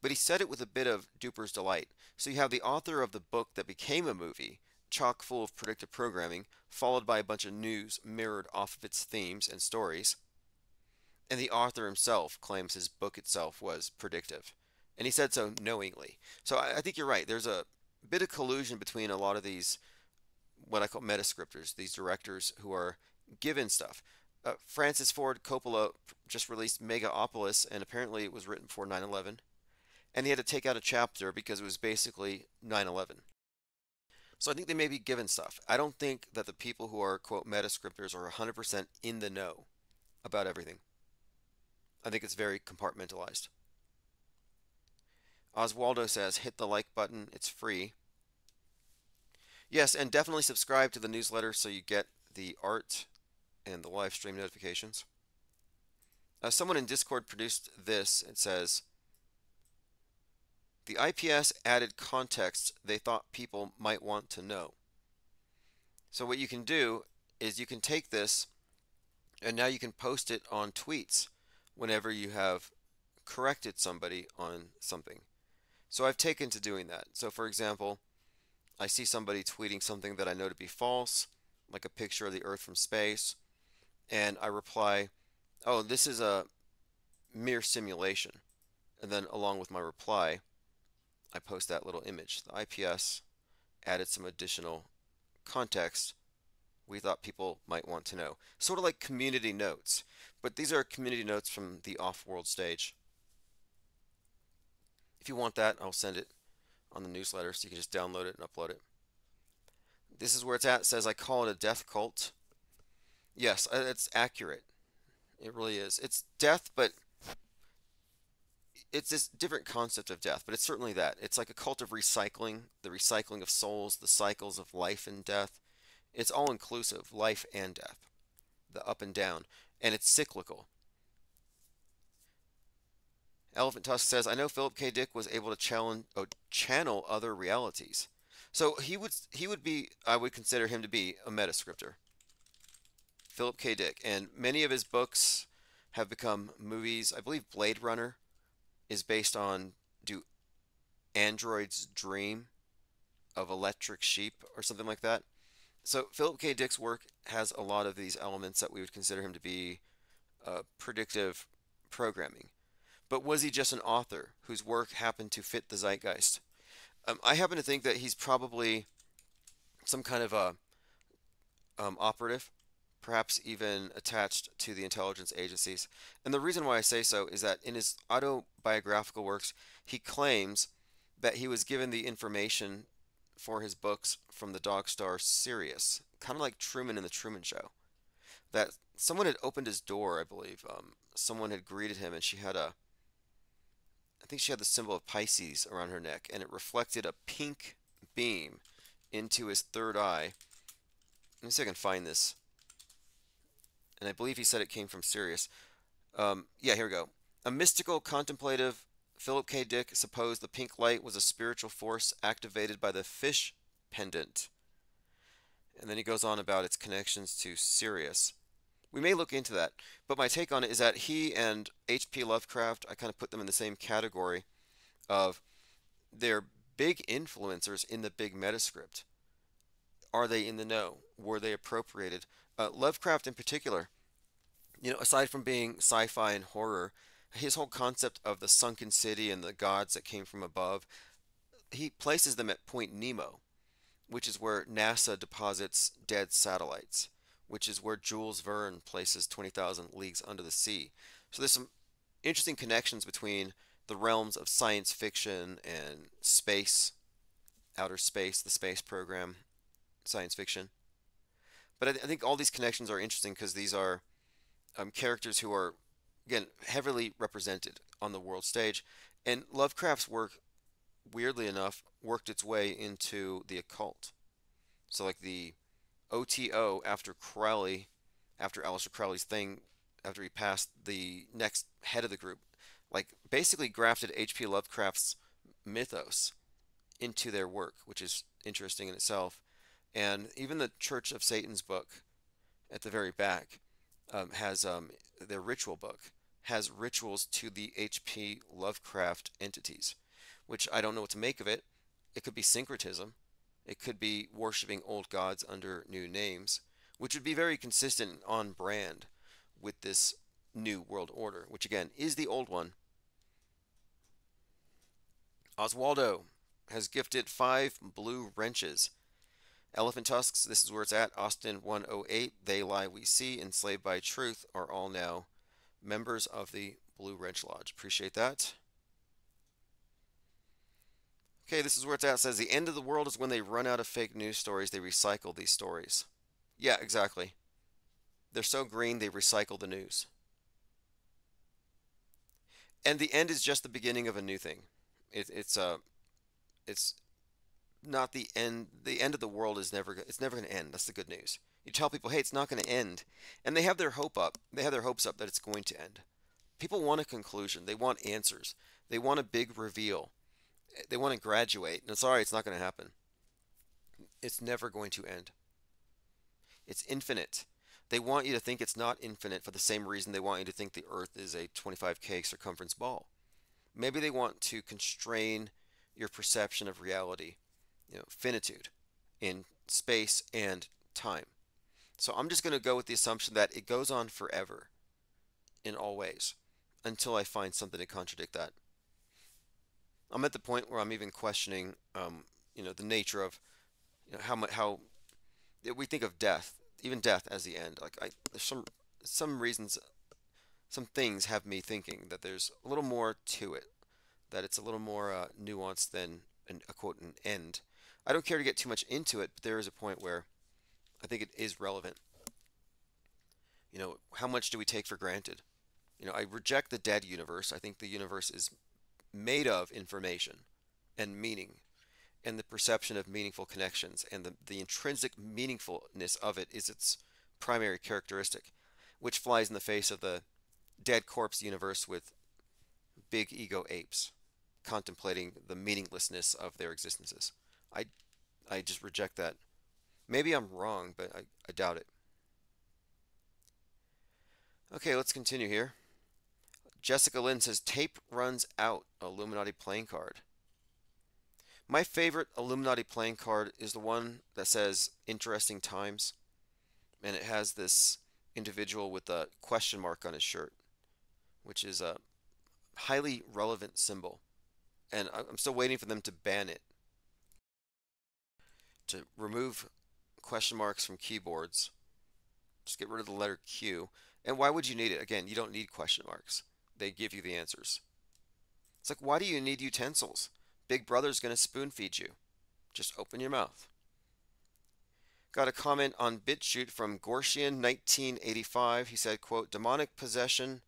But he said it with a bit of duper's delight. So you have the author of the book that became a movie, chock full of predictive programming, followed by a bunch of news mirrored off of its themes and stories. And the author himself claims his book itself was predictive. And he said so knowingly. So I think you're right. There's a bit of collusion between a lot of these, what I call metascriptors, these directors who are given stuff. Francis Ford Coppola just released Megapolis, and apparently it was written before 9/11. And he had to take out a chapter because it was basically 9/11. So I think they may be given stuff. I don't think that the people who are, quote, metascriptors are 100% in the know about everything. I think it's very compartmentalized. Oswaldo says, hit the like button. It's free. Yes, and definitely subscribe to the newsletter so you get the art and the live stream notifications. Someone in Discord produced this. It says, The IPS added context they thought people might want to know. So what you can do is you can take this and now you can post it on tweets whenever you have corrected somebody on something. So I've taken to doing that. So for example, I see somebody tweeting something that I know to be false, like a picture of the Earth from space, and I reply, "Oh, this is a mere simulation." And then along with my reply, I post that little image. The IPS added some additional context we thought people might want to know. Sort of like community notes, but these are community notes from the off-world stage. If you want that, I'll send it on the newsletter so you can just download it and upload it. This is where it's at. It says, I call it a death cult. Yes, it's accurate. It really is. It's death, but it's this different concept of death, but it's certainly that. It's like a cult of recycling, the recycling of souls, the cycles of life and death. It's all inclusive, life and death, the up and down, and it's cyclical. Elephant Tusk says, I know Philip K. Dick was able to channel other realities. So he would be, I would consider him to be a metascriptor. Philip K. Dick, and many of his books have become movies. I believe Blade Runner is based on Do Androids Dream of Electric Sheep or something like that. So Philip K. Dick's work has a lot of these elements that we would consider him to be predictive programming. But was he just an author whose work happened to fit the zeitgeist? I happen to think that he's probably some kind of a operative, perhaps even attached to the intelligence agencies. And the reason why I say so is that in his autobiographical works, he claims that he was given the information for his books from the dog star Sirius, kind of like Truman in the Truman Show. That someone had opened his door, I believe. Someone had greeted him, and I think she had the symbol of Pisces around her neck, and it reflected a pink beam into his third eye. Let me see if I can find this. And I believe he said it came from Sirius. Yeah, here we go. A mystical, contemplative Philip K. Dick supposed the pink light was a spiritual force activated by the fish pendant. And then he goes on about its connections to Sirius. We may look into that, but my take on it is that he and H.P. Lovecraft, I kind of put them in the same category of they're big influencers in the big metascript. Are they in the know? Were they appropriated? Lovecraft in particular, aside from being sci-fi and horror, his whole concept of the sunken city and the gods that came from above, he places them at Point Nemo, which is where NASA deposits dead satellites, which is where Jules Verne places 20,000 Leagues Under the Sea. So there's some interesting connections between the realms of science fiction and space, outer space, the space program, science fiction. But I think all these connections are interesting because these are characters who are, again, heavily represented on the world stage. And Lovecraft's work, weirdly enough, worked its way into the occult. So like the OTO after Crowley, after Aleister Crowley's thing, after he passed, the next head of the group, like basically grafted H.P. Lovecraft's mythos into their work, which is interesting in itself. And even the Church of Satan's book at the very back has their ritual book has rituals to the H.P. Lovecraft entities, which I don't know what to make of it. It could be syncretism. It could be worshiping old gods under new names, which would be very consistent and on brand with this new world order, which again is the old one. Oswaldo has gifted 5 blue wrenches. Elephant Tusks, this is where it's at. Austin 108, They Lie We See, Enslaved by Truth are all now members of the Blue Wrench Lodge. Appreciate that. Okay, this is where it's at. It says the end of the world is when they run out of fake news stories. They recycle these stories. Yeah, exactly. They're so green they recycle the news. And the end is just the beginning of a new thing. It's not the end. The end of the world is never going to end. That's the good news. You tell people, hey, it's not going to end, and they have their hope up. They have their hopes up that it's going to end. People want a conclusion. They want answers. They want a big reveal. They want to graduate. And sorry, it's not going to happen. It's never going to end. It's infinite. They want you to think it's not infinite for the same reason they want you to think the Earth is a 25K circumference ball. Maybe they want to constrain your perception of reality, finitude in space and time. So I'm just going to go with the assumption that it goes on forever in all ways until I find something to contradict that. I'm at the point where I'm even questioning, the nature of, how we think of death, even death as the end. Like there's some reasons, some things have me thinking that there's a little more to it, that it's a little more nuanced than a quote an end. I don't care to get too much into it, but there is a point where I think it is relevant. How much do we take for granted? I reject the dead universe. I think the universe is made of information and meaning and the perception of meaningful connections, and the intrinsic meaningfulness of it is its primary characteristic, which flies in the face of the dead corpse universe with big ego apes contemplating the meaninglessness of their existences. I, I just reject that. Maybe I'm wrong, but I doubt it. Okay, let's continue here. Jessica Lynn says, tape runs out, Illuminati playing card. My favorite Illuminati playing card is the one that says interesting times, and it has this individual with a question mark on his shirt, which is a highly relevant symbol. And I'm still waiting for them to ban it, to remove question marks from keyboards. Just get rid of the letter Q. And why would you need it? Again, you don't need question marks. They give you the answers. It's like, why do you need utensils? Big Brother's going to spoon feed you. Just open your mouth. Got a comment on BitChute from Gorshian 1985. He said, quote, demonic possession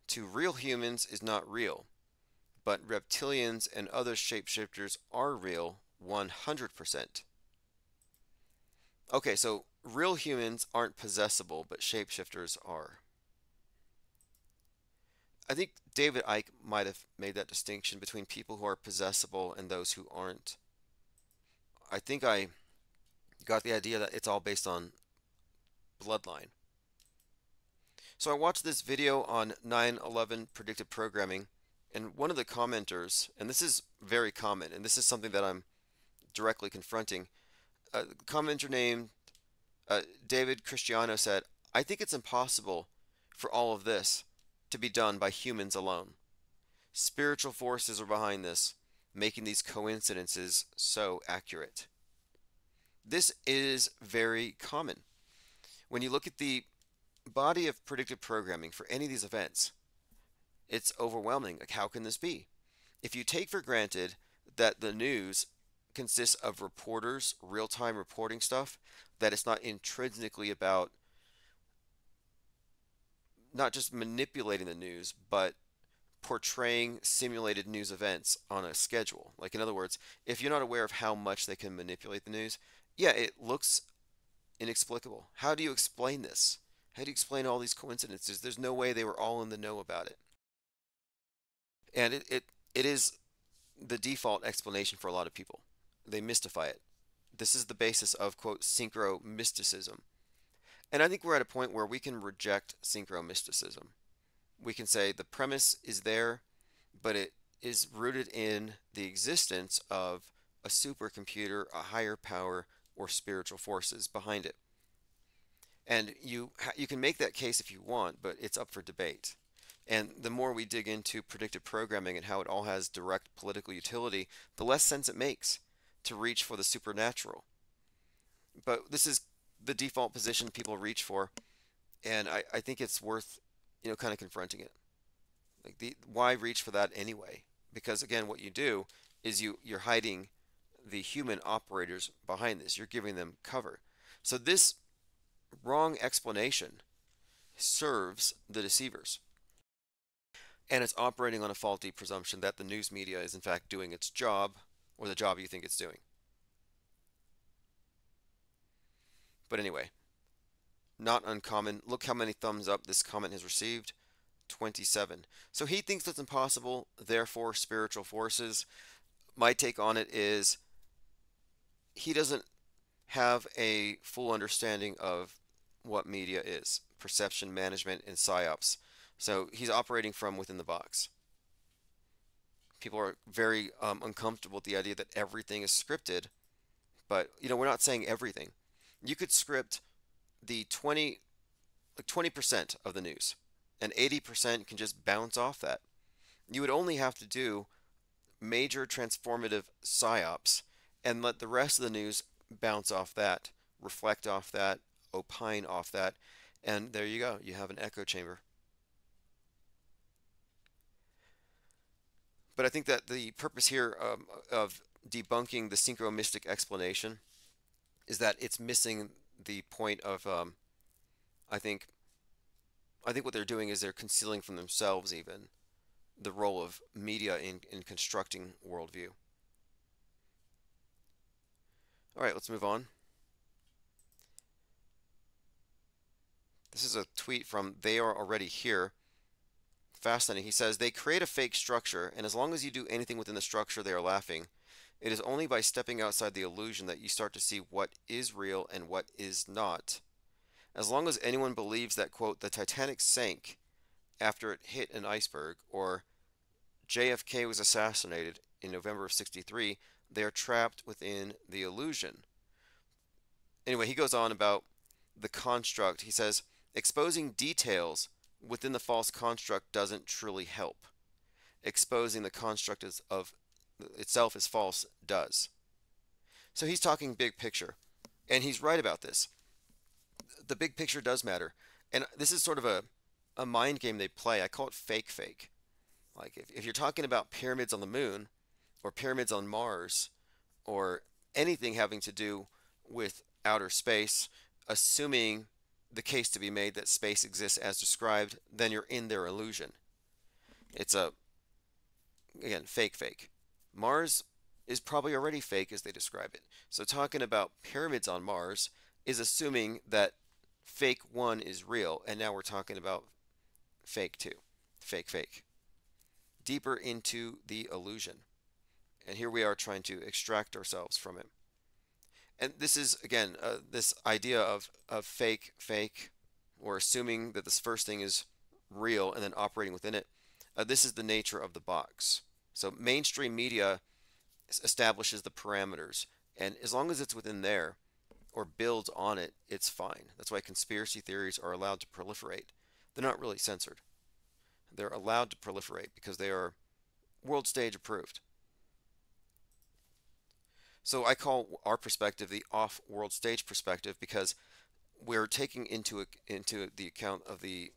to real humans is not real, but reptilians and other shapeshifters are real 100%. Okay, so real humans aren't possessible, but shapeshifters are. I think David Icke might have made that distinction between people who are possessible and those who aren't. I think I got the idea that it's all based on bloodline. So I watched this video on 9/11 predictive programming, and one of the commenters, and this is very common, and this is something that I'm directly confronting, a commenter named David Cristiano said, I think it's impossible for all of this to be done by humans alone. Spiritual forces are behind this, making these coincidences so accurate. This is very common. When you look at the body of predictive programming for any of these events, it's overwhelming. Like, how can this be? If you take for granted that the news consists of reporters, real-time reporting stuff, that it's not intrinsically about not just manipulating the news, but portraying simulated news events on a schedule. Like, in other words, if you're not aware of how much they can manipulate the news, yeah, it looks inexplicable. How do you explain this? How do you explain all these coincidences? There's no way they were all in the know about it. And it is the default explanation for a lot of people. They mystify it. This is the basis of, quote, synchro mysticism. And I think we're at a point where we can reject synchro mysticism. We can say the premise is there, but it is rooted in the existence of a supercomputer, a higher power, or spiritual forces behind it. And you can make that case if you want, but it's up for debate. And the more we dig into predictive programming and how it all has direct political utility, the less sense it makes to reach for the supernatural. But this is the default position people reach for, and I think it's worth, kind of confronting it. Like, why reach for that anyway? Because again, what you do is you're hiding the human operators behind this. You're giving them cover. So this wrong explanation serves the deceivers. And it's operating on a faulty presumption that the news media is in fact doing its job, or the job you think it's doing. But anyway, not uncommon. Look how many thumbs up this comment has received. 27. So he thinks it's impossible, therefore spiritual forces. My take on it is he doesn't have a full understanding of what media is, perception management, and psyops. So he's operating from within the box. People are very uncomfortable with the idea that everything is scripted, but we're not saying everything. You could script the 20% of the news, and 80% can just bounce off that. You would only have to do major transformative psyops and let the rest of the news bounce off that, reflect off that, opine off that, and there you go. You have an echo chamber. But I think that the purpose here of debunking the synchromistic explanation is that it's missing the point of I think I think what they're doing is they're concealing from themselves even the role of media in constructing worldview. All right, let's move on. This is a tweet from They Are Already Here. Fascinating. He says, they create a fake structure, and as long as you do anything within the structure, they are laughing. It is only by stepping outside the illusion that you start to see what is real and what is not. As long as anyone believes that, quote, the Titanic sank after it hit an iceberg, or JFK was assassinated in November of 63, they are trapped within the illusion. Anyway, he goes on about the construct. He says, exposing details within the false construct doesn't truly help. Exposing the construct of itself as false does. So he's talking big picture, and he's right about this. The big picture does matter, and this is sort of a mind game they play. I call it fake. Like if you're talking about pyramids on the moon or pyramids on Mars or anything having to do with outer space, assuming the case to be made that space exists as described, then you're in their illusion. It's again, fake. Mars is probably already fake as they describe it. So talking about pyramids on Mars is assuming that fake one is real, and now we're talking about fake two. Fake. Deeper into the illusion. And here we are trying to extract ourselves from it. And this is, again, this idea of fake, or assuming that this first thing is real and then operating within it. This is the nature of the box. So mainstream media establishes the parameters, and as long as it's within there or builds on it, it's fine. That's why conspiracy theories are allowed to proliferate. They're not really censored. They're allowed to proliferate because they are world stage approved. So I call our perspective the off-world stage perspective because we're taking into the account of the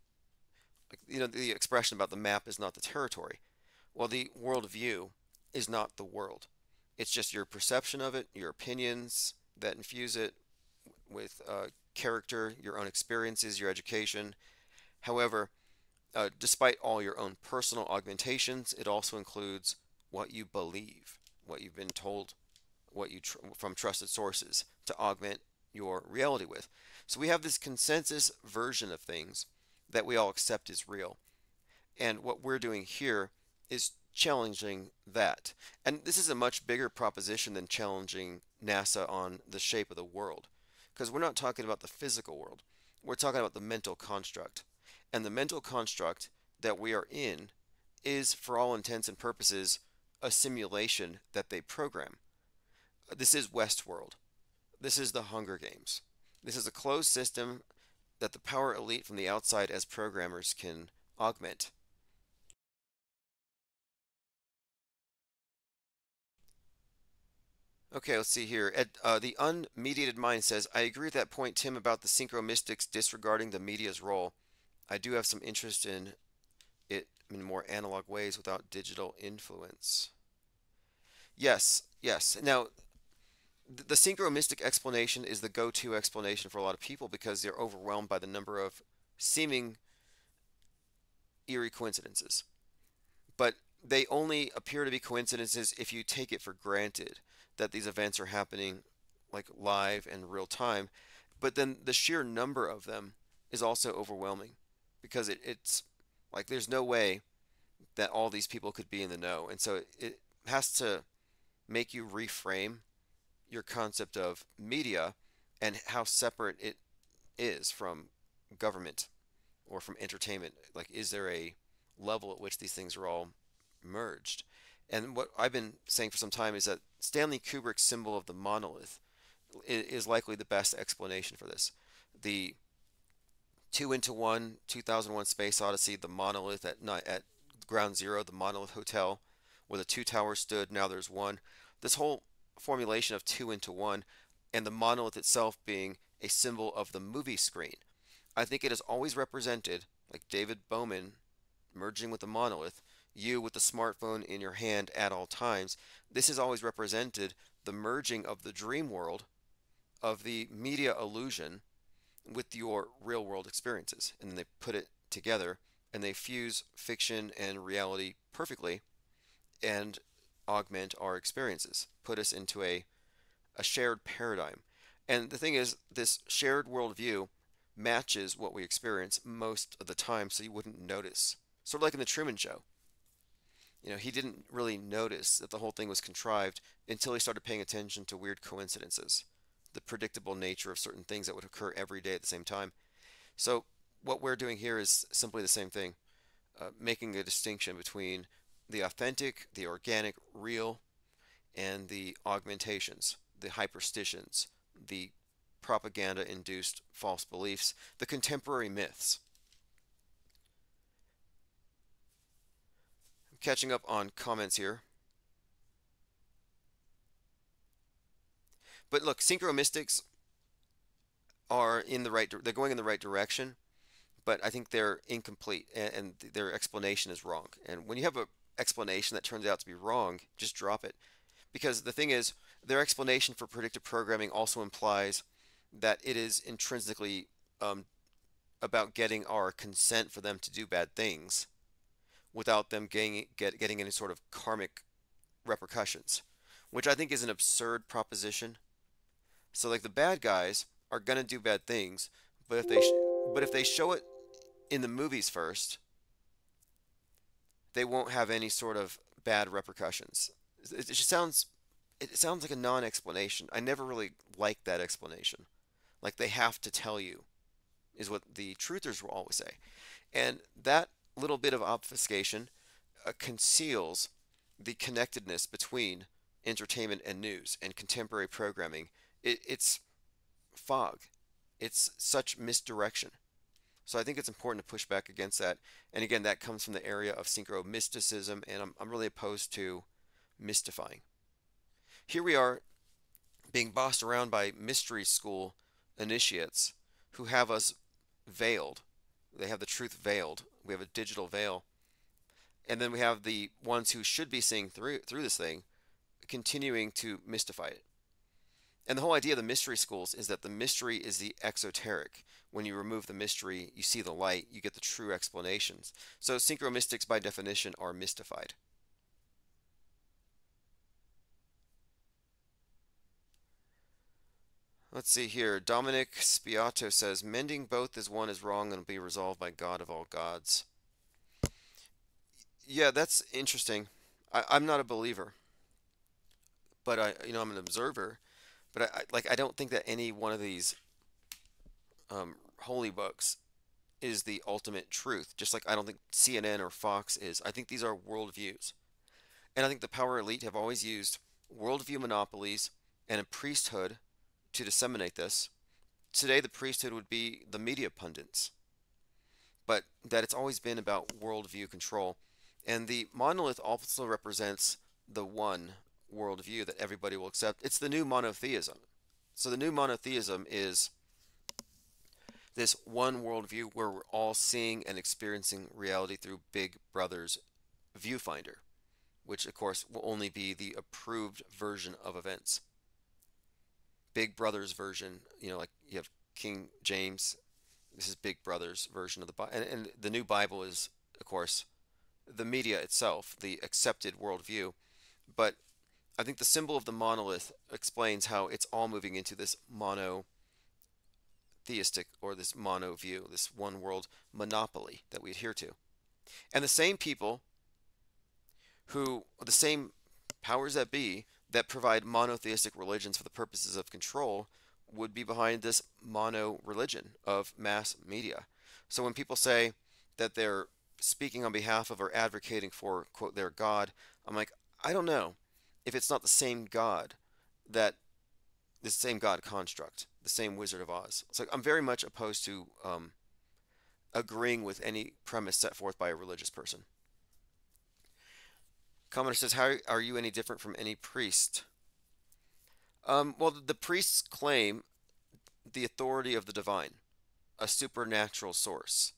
expression about the map is not the territory. Well, the worldview is not the world. It's just your perception of it, your opinions that infuse it with character, your own experiences, your education. However, despite all your own personal augmentations, it also includes what you believe, what you've been told, what you from trusted sources to augment your reality with. So we have this consensus version of things that we all accept as real. And what we're doing here is challenging that. And this is a much bigger proposition than challenging NASA on the shape of the world. Because we're not talking about the physical world. We're talking about the mental construct. And the mental construct that we are in is, for all intents and purposes, a simulation that they program. This is Westworld. This is the Hunger Games. This is a closed system that the power elite from the outside as programmers can augment. Okay, let's see here. The unmediated mind says, I agree with that point, Tim, about the synchromystics disregarding the media's role. I do have some interest in it in more analog ways without digital influence. Yes. Now, the synchromystic explanation is the go-to explanation for a lot of people because they're overwhelmed by the number of seeming eerie coincidences. But they only appear to be coincidences if you take it for granted that these events are happening like live and real time. But then the sheer number of them is also overwhelming because it's like there's no way that all these people could be in the know. And so it has to make you reframe your concept of media and how separate it is from government or from entertainment. Like, is there a level at which these things are all merged? And what I've been saying for some time is that Stanley Kubrick's symbol of the monolith is likely the best explanation for this. The two into one 2001 Space Odyssey, the monolith at Ground Zero, the monolith hotel, where the two towers stood, now there's one. This whole formulation of two into one, and the monolith itself being a symbol of the movie screen. I think it has always represented, like David Bowman merging with the monolith, you with the smartphone in your hand at all times. This has always represented the merging of the dream world, of the media illusion, with your real world experiences. And then they put it together and they fuse fiction and reality perfectly and augment our experiences, put us into a shared paradigm. And the thing is, this shared worldview matches what we experience most of the time, so you wouldn't notice. Sort of like in the Truman Show. He didn't really notice that the whole thing was contrived until he started paying attention to weird coincidences, the predictable nature of certain things that would occur every day at the same time. So, what we're doing here is simply the same thing, making a distinction between the authentic, the organic, real, and the augmentations, the hyperstitions, the propaganda induced false beliefs, the contemporary myths. I'm catching up on comments here. But look, synchromystics are they're going in the right direction, but I think they're incomplete and their explanation is wrong. And when you have an explanation that turns out to be wrong, just drop it. Because the thing is, their explanation for predictive programming also implies that it is intrinsically about getting our consent for them to do bad things without them getting any sort of karmic repercussions, which I think is an absurd proposition. So like the bad guys are gonna do bad things, but if they show it in the movies first, they won't have any sort of bad repercussions. It sounds like a non-explanation. I never really liked that explanation. Like they have to tell you is what the truthers will always say. And that little bit of obfuscation conceals the connectedness between entertainment and news and contemporary programming. It's fog. It's such misdirection. So I think it's important to push back against that. And again, that comes from the area of synchro mysticism, and I'm really opposed to mystifying. Here we are being bossed around by mystery school initiates who have us veiled. They have the truth veiled. We have a digital veil. And then we have the ones who should be seeing through this thing continuing to mystify it. And the whole idea of the mystery schools is that the mystery is the exoteric. When you remove the mystery, you see the light, you get the true explanations. So synchromystics by definition are mystified. Let's see here. Dominic Spiato says, mending both as one is wrong and will be resolved by God of all gods. Yeah, that's interesting. I'm not a believer, but I'm an observer. But I don't think that any one of these holy books is the ultimate truth. Just like I don't think CNN or Fox is. I think these are worldviews, and I think the power elite have always used worldview monopolies and a priesthood to disseminate this. Today, the priesthood would be the media pundits, but that it's always been about worldview control. And the monolith also represents the one worldview that everybody will accept. It's the new monotheism. So the new monotheism is this one worldview where we're all seeing and experiencing reality through Big Brother's viewfinder, which of course will only be the approved version of events. Big Brother's version, like you have King James, this is Big Brother's version of the Bible, and the new Bible is, of course, the media itself, the accepted worldview. But I think the symbol of the monolith explains how it's all moving into this monotheistic or this mono view, this one world monopoly that we adhere to. And the same people the same powers that be, that provide monotheistic religions for the purposes of control would be behind this mono religion of mass media. So when people say that they're speaking on behalf of or advocating for, quote, their God, I'm like, I don't know if it's not the same God that the same God construct, the same Wizard of Oz. So I'm very much opposed to agreeing with any premise set forth by a religious person. Commenter says, how are you any different from any priest? Well, the priests claim the authority of the divine, a supernatural source.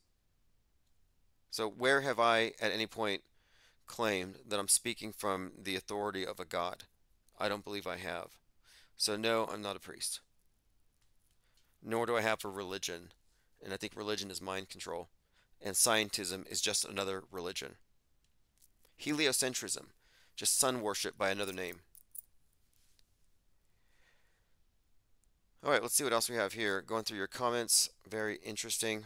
So where have I at any point claimed that I'm speaking from the authority of a God? I don't believe I have. So no, I'm not a priest. Nor do I have a religion. And I think religion is mind control. And scientism is just another religion. Heliocentrism, just sun worship by another name. All right, let's see what else we have here. Going through your comments, very interesting.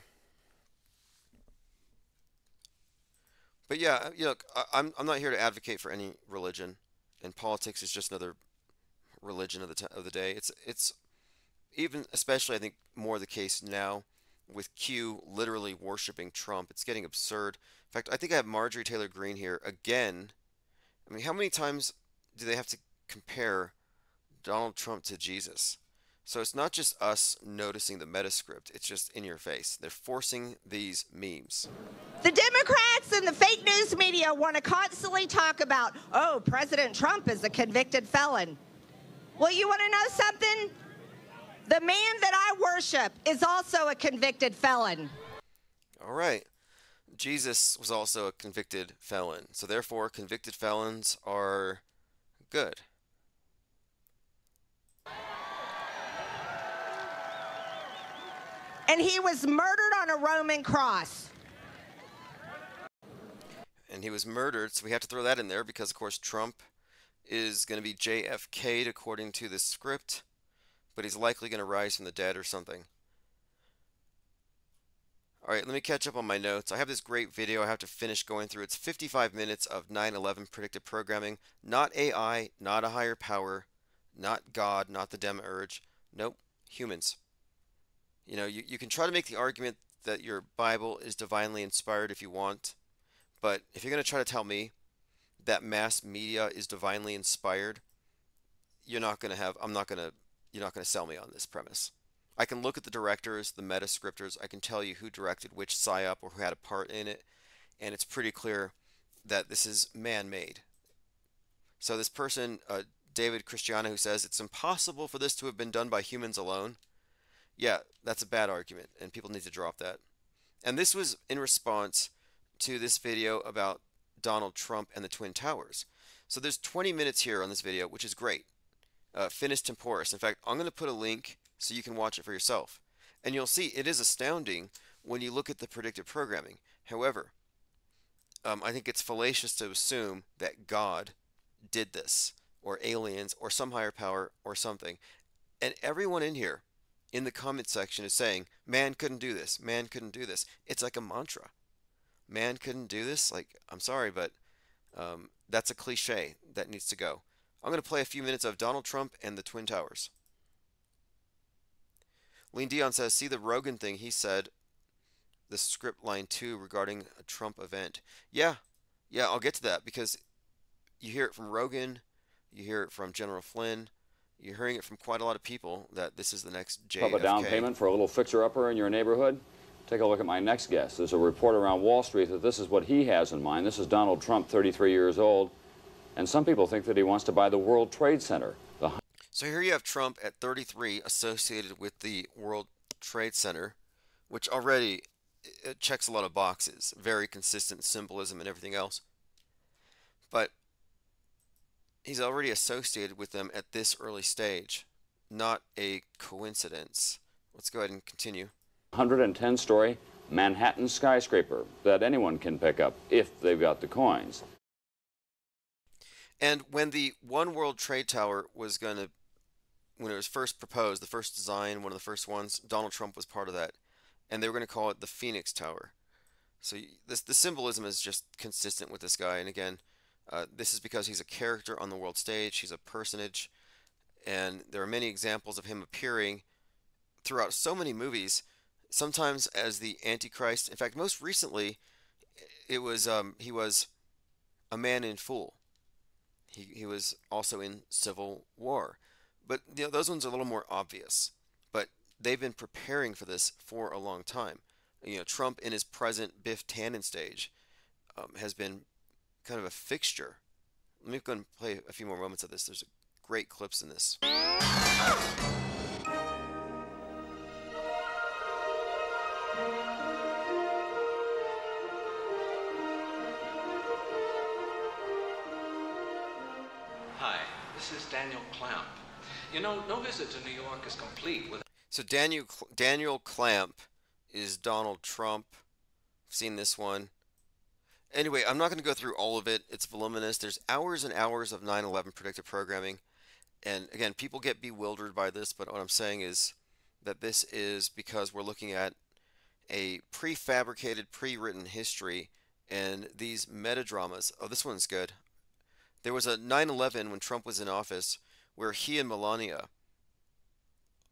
But yeah, look, I'm not here to advocate for any religion, and politics is just another religion of the day. It's even especially I think more the case now with Q literally worshiping Trump. It's getting absurd. In fact, I think I have Marjorie Taylor Greene here again. I mean, how many times do they have to compare Donald Trump to Jesus? So it's not just us noticing the metascript, it's just in your face. They're forcing these memes. The Democrats and the fake news media want to constantly talk about, oh, President Trump is a convicted felon. Well, you want to know something? The man that I worship is also a convicted felon. All right. Jesus was also a convicted felon. So therefore, convicted felons are good. And he was murdered on a Roman cross. And he was murdered, so we have to throw that in there because, of course, Trump is going to be JFK'd according to the script, but he's likely going to rise from the dead or something. All right, let me catch up on my notes. I have this great video I have to finish going through. It's 55 minutes of 9/11 predictive programming. Not AI, not a higher power, not God, not the demiurge. Nope, humans. You know, you can try to make the argument that your Bible is divinely inspired if you want, but if you're going to try to tell me that mass media is divinely inspired, you're not going to sell me on this premise. I can look at the directors, the metascriptors, I can tell you who directed which psyop or who had a part in it, and it's pretty clear that this is man-made. So this person, David Christiana, who says it's impossible for this to have been done by humans alone, yeah, that's a bad argument, and people need to drop that. And this was in response to this video about Donald Trump and the Twin Towers. So there's 20 minutes here on this video, which is great. Finis temporis. In fact, I'm going to put a link so you can watch it for yourself. And you'll see it is astounding when you look at the predictive programming. However, I think it's fallacious to assume that God did this, or aliens, or some higher power, or something. And everyone in here, in the comment section, is saying, man couldn't do this, man couldn't do this. It's like a mantra. Man couldn't do this? Like, I'm sorry, but that's a cliche that needs to go. I'm going to play a few minutes of Donald Trump and the Twin Towers. Lean Dion says, see the Rogan thing he said, the script line 2 regarding a Trump event. Yeah, I'll get to that because you hear it from Rogan, you hear it from General Flynn, you're hearing it from quite a lot of people that this is the next JFK. A down payment for a little fixer-upper in your neighborhood? Take a look at my next guest. There's a report around Wall Street that this is what he has in mind. This is Donald Trump, 33 years old, and some people think that he wants to buy the World Trade Center. So here you have Trump at 33 associated with the World Trade Center, which already it checks a lot of boxes. Very consistent symbolism and everything else. But he's already associated with them at this early stage. Not a coincidence. Let's go ahead and continue. 110-story Manhattan skyscraper that anyone can pick up if they've got the coins. And when the One World Trade Tower was when it was first proposed, the first design, one of the first ones, Donald Trump was part of that. And they were going to call it the Phoenix Tower. So the symbolism is just consistent with this guy. And again, This is because he's a character on the world stage, he's a personage, and there are many examples of him appearing throughout so many movies, sometimes as the Antichrist. In fact, most recently, he was a man in Fool. He was also in Civil War, but those ones are a little more obvious. But they've been preparing for this for a long time. Trump in his present Biff Tannen stage has been kind of a fixture. Let me go and play a few more moments of this. There's great clips in this. Hi, this is Daniel Clamp. No visit to New York is complete without... So Daniel Clamp is Donald Trump. I've seen this one. Anyway, I'm not going to go through all of it. It's voluminous. There's hours and hours of 9/11 predictive programming. And again, people get bewildered by this, but what I'm saying is that this is because we're looking at a prefabricated, pre-written history and these metadramas. Oh, this one's good. There was a 9/11 when Trump was in office where he and Melania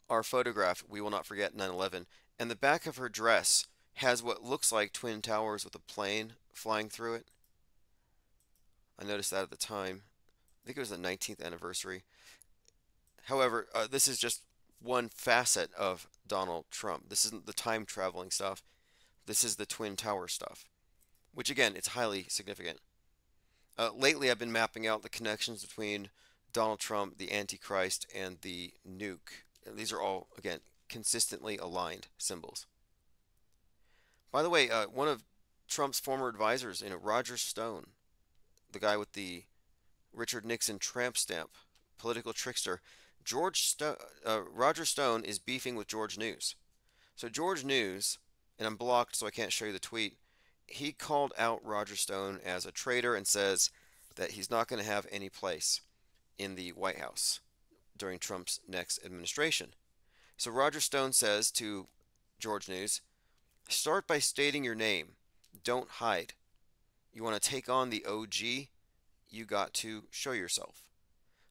are photographed. We will not forget 9/11. And the back of her dress has what looks like Twin Towers with a plane flying through it. I noticed that at the time. I think it was the 19th anniversary. However, this is just one facet of Donald Trump. This isn't the time traveling stuff. This is the Twin Tower stuff, which again, it's highly significant. Lately, I've been mapping out the connections between Donald Trump, the Antichrist, and the nuke. These are all, again, consistently aligned symbols. By the way, one of Trump's former advisors, Roger Stone, the guy with the Richard Nixon tramp stamp, political trickster, Roger Stone is beefing with George News. So George News, and I'm blocked so I can't show you the tweet, he called out Roger Stone as a traitor and says that he's not going to have any place in the White House during Trump's next administration. So Roger Stone says to George News, start by stating your name. Don't hide. You want to take on the OG? You got to show yourself.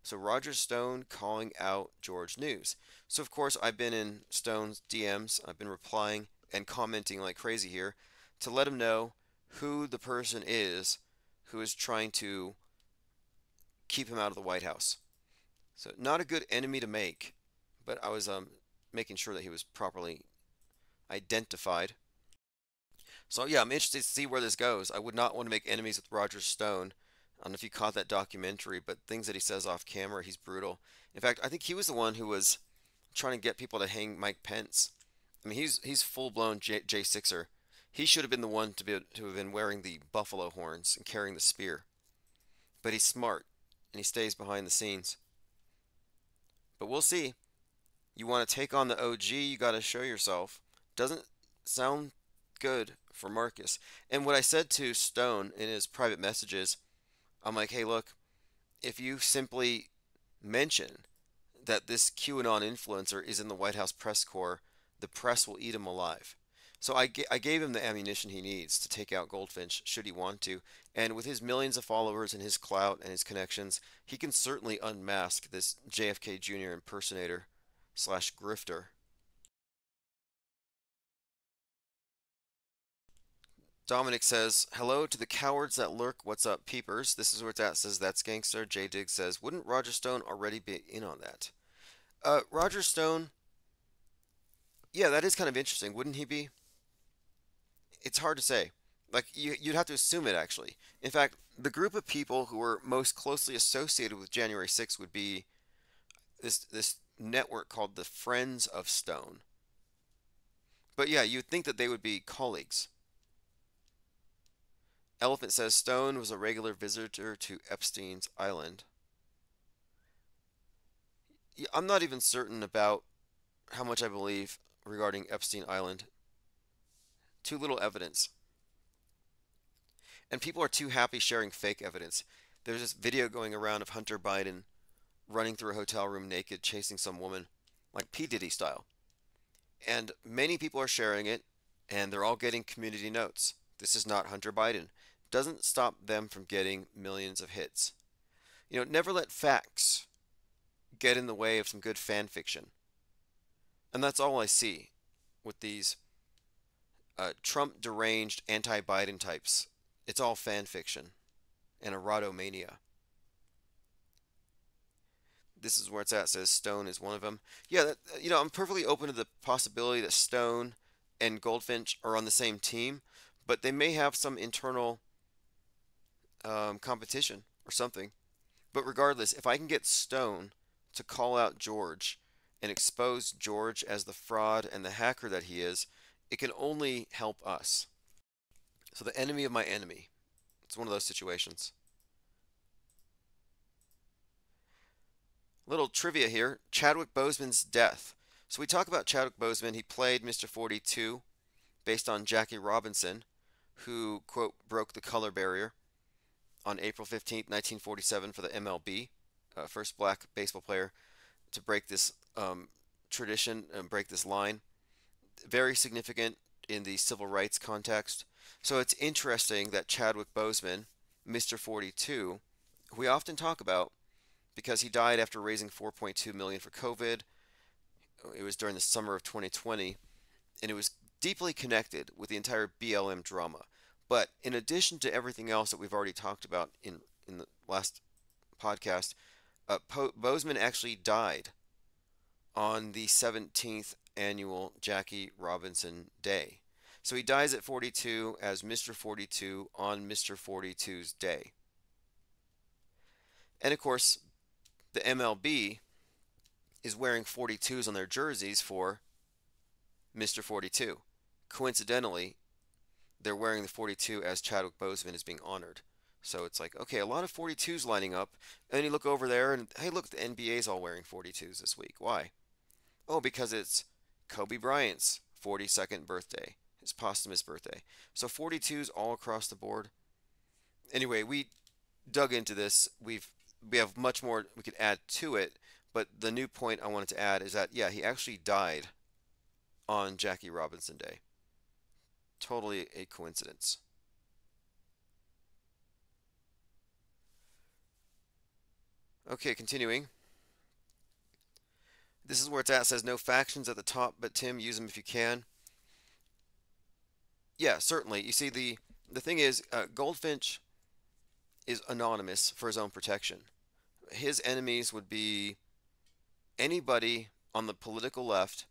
So Roger Stone calling out George News. So of course I've been in Stone's DMs. I've been replying and commenting like crazy here to let him know who the person is who is trying to keep him out of the White House. So not a good enemy to make, but I was making sure that he was properly identified. So yeah, I'm interested to see where this goes. I would not want to make enemies with Roger Stone. I don't know if you caught that documentary, but things that he says off camera, he's brutal. In fact, I think he was the one who was trying to get people to hang Mike Pence. I mean, he's full-blown J6er. He should have been the one to have been wearing the buffalo horns and carrying the spear. But he's smart, and he stays behind the scenes. But we'll see. You want to take on the OG, you got to show yourself. Doesn't sound good for Marcus. And what I said to Stone in his private messages, I'm like, hey, look, if you simply mention that this QAnon influencer is in the White House press corps, the press will eat him alive. So I gave him the ammunition he needs to take out Goldfinch, should he want to. And with his millions of followers and his clout and his connections, he can certainly unmask this JFK Jr. impersonator / grifter. Dominic says, hello to the cowards that lurk. What's up, peepers? This is where it's at. Says, that's gangster. J Dig says, wouldn't Roger Stone already be in on that? Roger Stone, yeah, that is kind of interesting. Wouldn't he be? It's hard to say. Like, you'd have to assume it, actually. In fact, the group of people who were most closely associated with January 6th would be this network called the Friends of Stone. But yeah, you'd think that they would be colleagues. Elephant says Stone was a regular visitor to Epstein's Island. Yeah, I'm not even certain about how much I believe regarding Epstein Island. Too little evidence. And people are too happy sharing fake evidence. There's this video going around of Hunter Biden running through a hotel room naked, chasing some woman, like P. Diddy style. And many people are sharing it, and they're all getting community notes. This is not Hunter Biden. doesn't stop them from getting millions of hits. Never let facts get in the way of some good fan fiction. And that's all I see with these Trump deranged anti Biden types. It's all fan fiction and erotomania. This is where it's at. It says Stone is one of them. Yeah, I'm perfectly open to the possibility that Stone and Goldfinch are on the same team, but they may have some internal competition or something. But regardless, if I can get Stone to call out George and expose George as the fraud and the hacker that he is, it can only help us. So the enemy of my enemy. It's one of those situations. Little trivia here. Chadwick Boseman's death. So we talk about Chadwick Boseman. He played Mr. 42 based on Jackie Robinson, who, quote, broke the color barrier on April 15th, 1947 for the MLB. First black baseball player to break this tradition and break this line. Very significant in the civil rights context. So it's interesting that Chadwick Boseman, Mr. 42, who we often talk about because he died after raising $4.2 million for COVID. It was during the summer of 2020, and it was deeply connected with the entire BLM drama. But in addition to everything else that we've already talked about in the last podcast, Boseman actually died on the 17th annual Jackie Robinson Day. So he dies at 42 as Mr. 42 on Mr. 42's day. And of course, the MLB is wearing 42s on their jerseys for Mr. 42. Coincidentally, they're wearing the 42 as Chadwick Boseman is being honored. So it's like, okay, a lot of 42s lining up. And then you look over there and, hey, look, the NBA's all wearing 42s this week. Why? Oh, because it's Kobe Bryant's 42nd birthday, his posthumous birthday. So 42s all across the board. Anyway, we dug into this. We have much more we could add to it, but the new point I wanted to add is that, yeah, he actually died on Jackie Robinson Day. Totally a coincidence. Okay, continuing. This is where it's at. It says no factions at the top, but Tim, use them if you can. Yeah, certainly. You see, the thing is, Goldfinch is anonymous for his own protection. His enemies would be anybody on the political left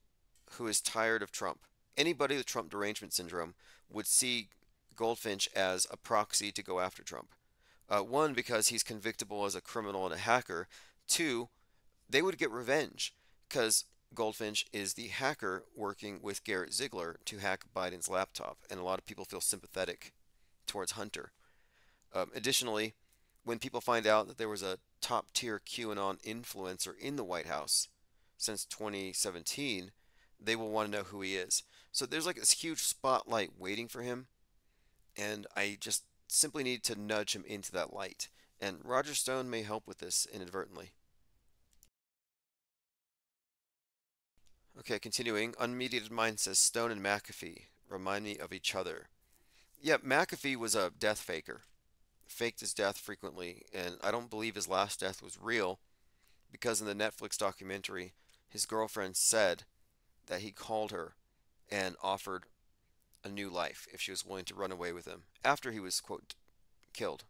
who is tired of Trump. Anybody with Trump derangement syndrome would see Goldfinch as a proxy to go after Trump. One, because he's convictable as a criminal and a hacker. Two, they would get revenge because Goldfinch is the hacker working with Garrett Ziegler to hack Biden's laptop, and a lot of people feel sympathetic towards Hunter. Additionally, when people find out that there was a top-tier QAnon influencer in the White House since 2017, they will want to know who he is. So there's like this huge spotlight waiting for him, and I just simply need to nudge him into that light. And Roger Stone may help with this inadvertently. Okay, continuing. Unmediated Mind says Stone and McAfee remind me of each other. Yeah, McAfee was a death faker. Faked his death frequently, and I don't believe his last death was real because in the Netflix documentary, his girlfriend said that he called her and offered a new life if she was willing to run away with him after he was, quote, killed,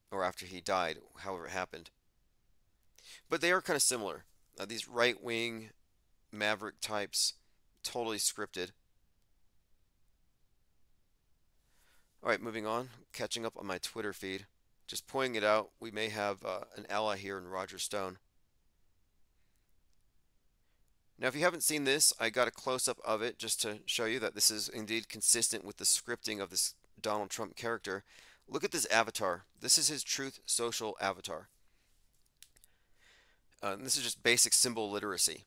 or after he died, however it happened. But they are kind of similar. These right-wing maverick types, totally scripted. Alright, moving on. Catching up on my Twitter feed. Just pointing it out, we may have an ally here in Roger Stone. Now, if you haven't seen this, I got a close-up of it just to show you that this is indeed consistent with the scripting of this Donald Trump character. Look at this avatar. This is his Truth Social avatar. This is just basic symbol literacy.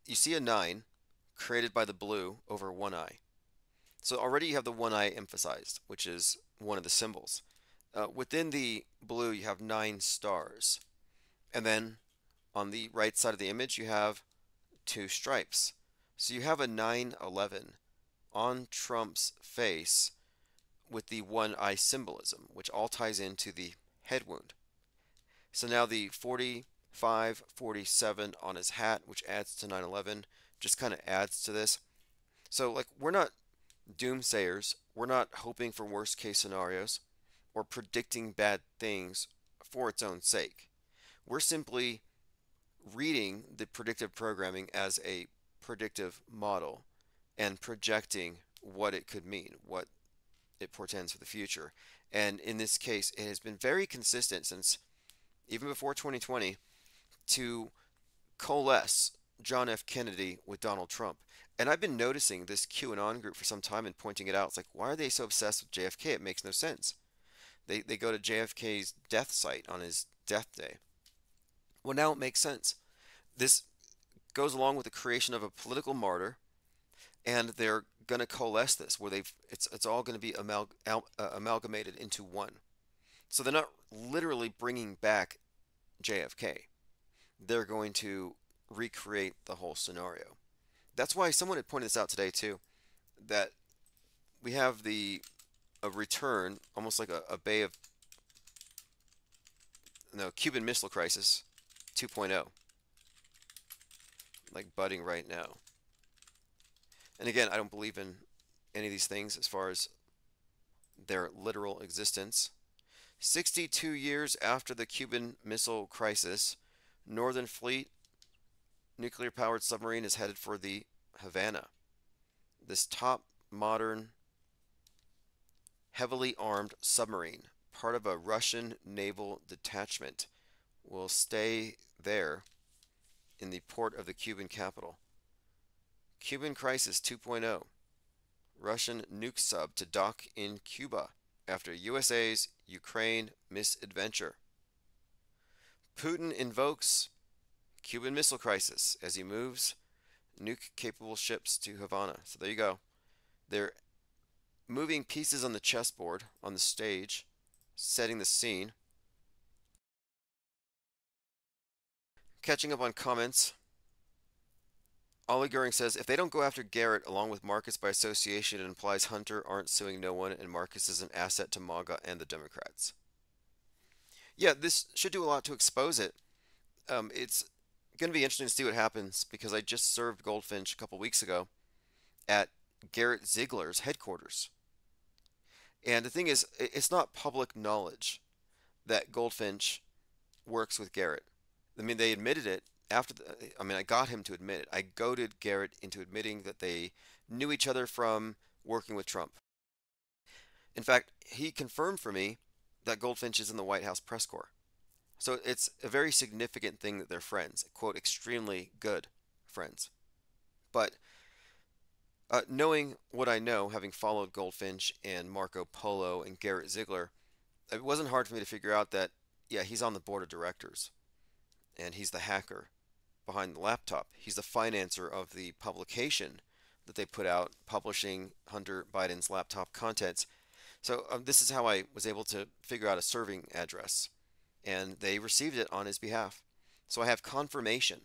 You see a 9 created by the blue over one eye. So already you have the one eye emphasized, which is one of the symbols. Within the blue, you have 9 stars. And then on the right side of the image, you have 2 stripes. So you have a 9/11 on Trump's face with the one eye symbolism, which all ties into the head wound. So now the 45, 47 on his hat, which adds to 9/11, just kind of adds to this. So, like, we're not doomsayers. We're not hoping for worst case scenarios or predicting bad things for its own sake. We're simply reading the predictive programming as a predictive model and projecting what it could mean, what it portends for the future. And in this case, it has been very consistent since even before 2020 to coalesce John F. Kennedy with Donald Trump. And I've been noticing this QAnon group for some time and pointing it out. It's like, why are they so obsessed with JFK? It makes no sense. They go to JFK's death site on his death day. Well, now it makes sense. This goes along with the creation of a political martyr, and they're going to coalesce this where it's all going to be amalgamated into one. So they're not literally bringing back JFK. They're going to recreate the whole scenario. That's why someone had pointed this out today too, that we have a return, almost like a Bay of no Cuban Missile Crisis 2.0, like budding right now. And again, I don't believe in any of these things as far as their literal existence. 62 years after the Cuban Missile Crisis, Northern Fleet nuclear-powered submarine is headed for the Havana. This top modern, heavily armed submarine, part of a Russian naval detachment, will stay there in the port of the Cuban capital. Cuban Crisis 2.0. Russian nuke sub to dock in Cuba after USA's Ukraine misadventure. Putin invokes Cuban Missile Crisis as he moves nuke-capable ships to Havana. So there you go. They're moving pieces on the chessboard, on the stage, setting the scene. Catching up on comments. Ollie Goering says, if they don't go after Garrett along with Marcus by association, it implies Hunter aren't suing no one and Marcus is an asset to MAGA and the Democrats. Yeah, this should do a lot to expose it. It's going to be interesting to see what happens because I just served Goldfinch a couple weeks ago at Garrett Ziegler's headquarters. And the thing is, it's not public knowledge that Goldfinch works with Garrett. I mean, they admitted it after I got him to admit it. I goaded Garrett into admitting that they knew each other from working with Trump. In fact, he confirmed for me that Goldfinch is in the White House press corps. So it's a very significant thing that they're friends, quote, extremely good friends. But knowing what I know, having followed Goldfinch and Marco Polo and Garrett Ziegler, it wasn't hard for me to figure out that, yeah, he's on the board of directors. And he's the hacker behind the laptop. He's the financer of the publication that they put out publishing Hunter Biden's laptop contents. So this is how I was able to figure out a serving address. And they received it on his behalf. So I have confirmation.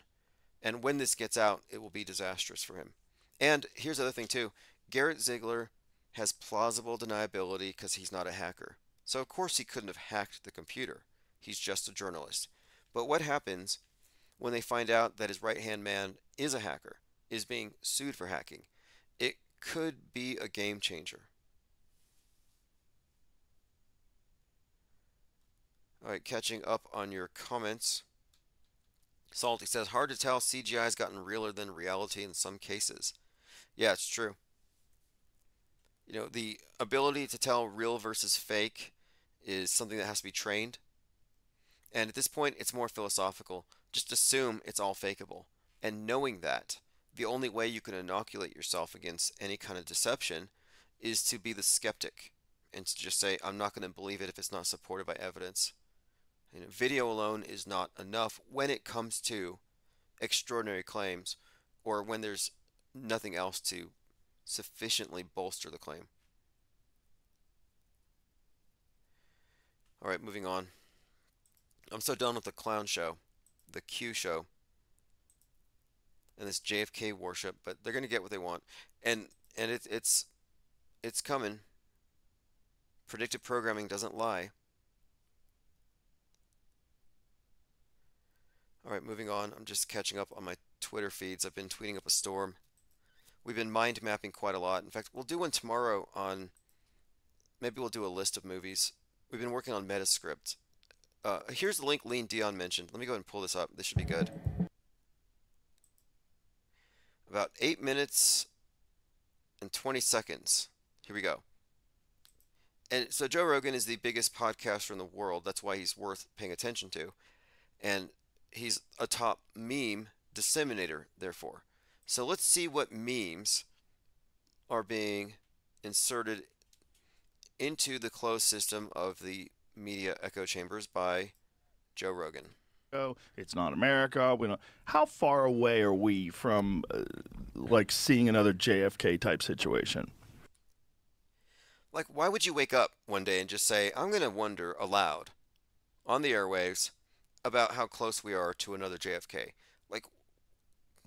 And when this gets out, it will be disastrous for him. And here's the other thing too. Garrett Ziegler has plausible deniability because he's not a hacker. So of course he couldn't have hacked the computer. He's just a journalist. But what happens when they find out that his right-hand man is a hacker, is being sued for hacking? It could be a game changer. All right, catching up on your comments. Salty says, hard to tell, CGI has gotten realer than reality in some cases. Yeah, it's true. You know, the ability to tell real versus fake is something that has to be trained. And at this point, it's more philosophical. Just assume it's all fakeable. And knowing that, the only way you can inoculate yourself against any kind of deception is to be the skeptic and to just say, I'm not going to believe it if it's not supported by evidence. You know, video alone is not enough when it comes to extraordinary claims or when there's nothing else to sufficiently bolster the claim. All right, moving on. I'm so done with the clown show, the Q show, and this JFK worship, but they're going to get what they want. And it's coming. Predictive programming doesn't lie. All right, moving on. I'm just catching up on my Twitter feeds. I've been tweeting up a storm. We've been mind mapping quite a lot. In fact, we'll do one tomorrow on, maybe we'll do a list of movies. We've been working on Metascript. Here's the link Lean Dion mentioned. Let me go ahead and pull this up. This should be good. About 8 minutes and 20 seconds. Here we go. And so Joe Rogan is the biggest podcaster in the world. That's why he's worth paying attention to. And he's a top meme disseminator, therefore. So let's see what memes are being inserted into the closed system of the media echo chambers by Joe Rogan. Oh, it's not America. We don't. How far away are we from like seeing another JFK type situation? Like, why would you wake up one day and just say, I'm going to wonder aloud on the airwaves about how close we are to another JFK? Like,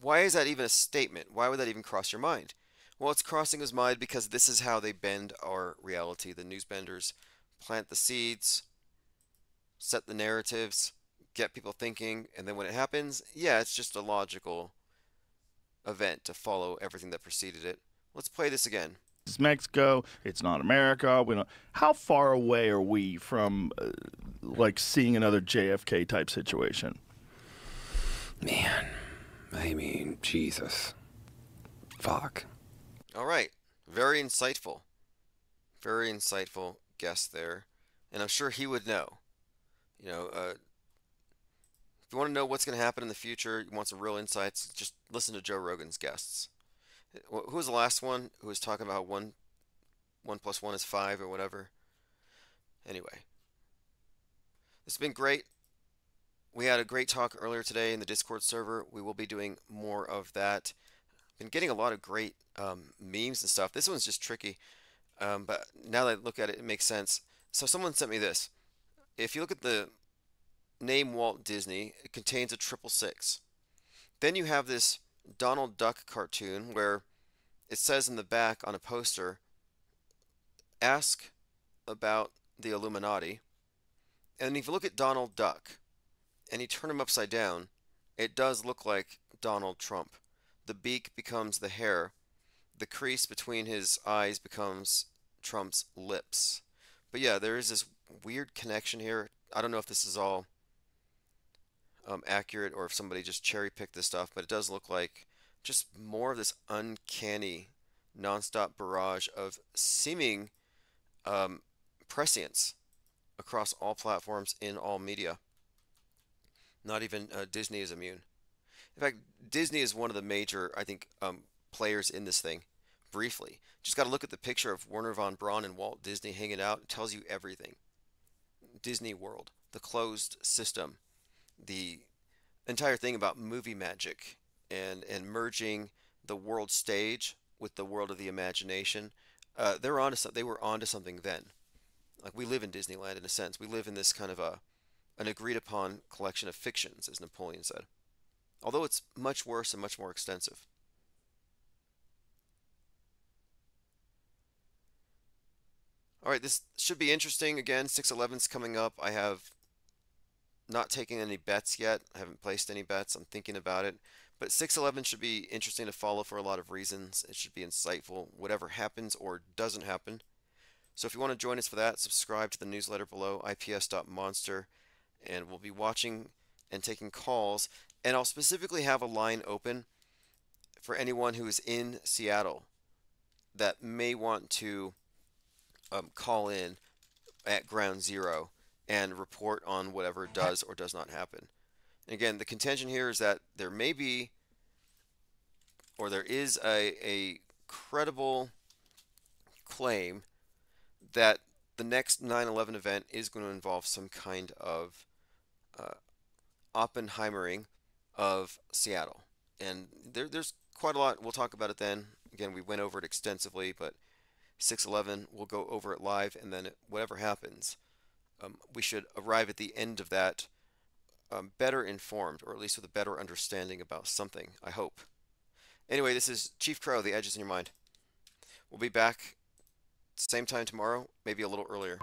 why is that even a statement? Why would that even cross your mind? Well, it's crossing his mind because this is how they bend our reality. The newsbenders plant the seeds, set the narratives, get people thinking, and then when it happens, yeah, it's just a logical event to follow everything that preceded it. Let's play this again. It's Mexico. It's not America. We don't. How far away are we from like seeing another JFK type situation? Man, I mean, Jesus. Fuck. All right. Very insightful. Very insightful guest there. And I'm sure he would know. You know, if you want to know what's going to happen in the future, you want some real insights, just listen to Joe Rogan's guests. Who was the last one who was talking about 1 + 1 is 5 or whatever? Anyway. It's been great. We had a great talk earlier today in the Discord server. We will be doing more of that. Been getting a lot of great memes and stuff. This one's just tricky, but now that I look at it, it makes sense. So someone sent me this. If you look at the name Walt Disney, it contains a 666. Then you have this Donald Duck cartoon where it says in the back on a poster, ask about the Illuminati. And if you look at Donald Duck and you turn him upside down, it does look like Donald Trump. The beak becomes the hair. The crease between his eyes becomes Trump's lips. But yeah, there is this weird connection here. I don't know if this is all accurate or if somebody just cherry picked this stuff, but it does look like just more of this uncanny nonstop barrage of seeming prescience across all platforms in all media. Not even Disney is immune. In fact, Disney is one of the major, I think, players in this thing. Briefly, just got to look at the picture of Werner von Braun and Walt Disney hanging out. It tells you everything. Disney World, the closed system, the entire thing about movie magic and merging the world stage with the world of the imagination. They were onto something then. Like, we live in Disneyland in a sense. We live in this kind of an agreed upon collection of fictions, as Napoleon said. Although it's much worse and much more extensive. All right, this should be interesting. Again, 611's coming up. I have not taken any bets yet. I haven't placed any bets. I'm thinking about it. But 611 should be interesting to follow for a lot of reasons. It should be insightful, whatever happens or doesn't happen. So if you want to join us for that, subscribe to the newsletter below, ips.monster, and we'll be watching and taking calls. And I'll specifically have a line open for anyone who is in Seattle that may want to call in at ground zero and report on whatever does or does not happen. And again, the contention here is that there may be, or there is a credible claim that the next 9/11 event is going to involve some kind of Oppenheimering of Seattle. And there's quite a lot. We'll talk about it then. Again, we went over it extensively, but 611, we'll go over it live, and then whatever happens, we should arrive at the end of that better informed, or at least with a better understanding about something, I hope. Anyway, this is Chief Crow, The Edge is in Your Mind. We'll be back Same time tomorrow, maybe a little earlier.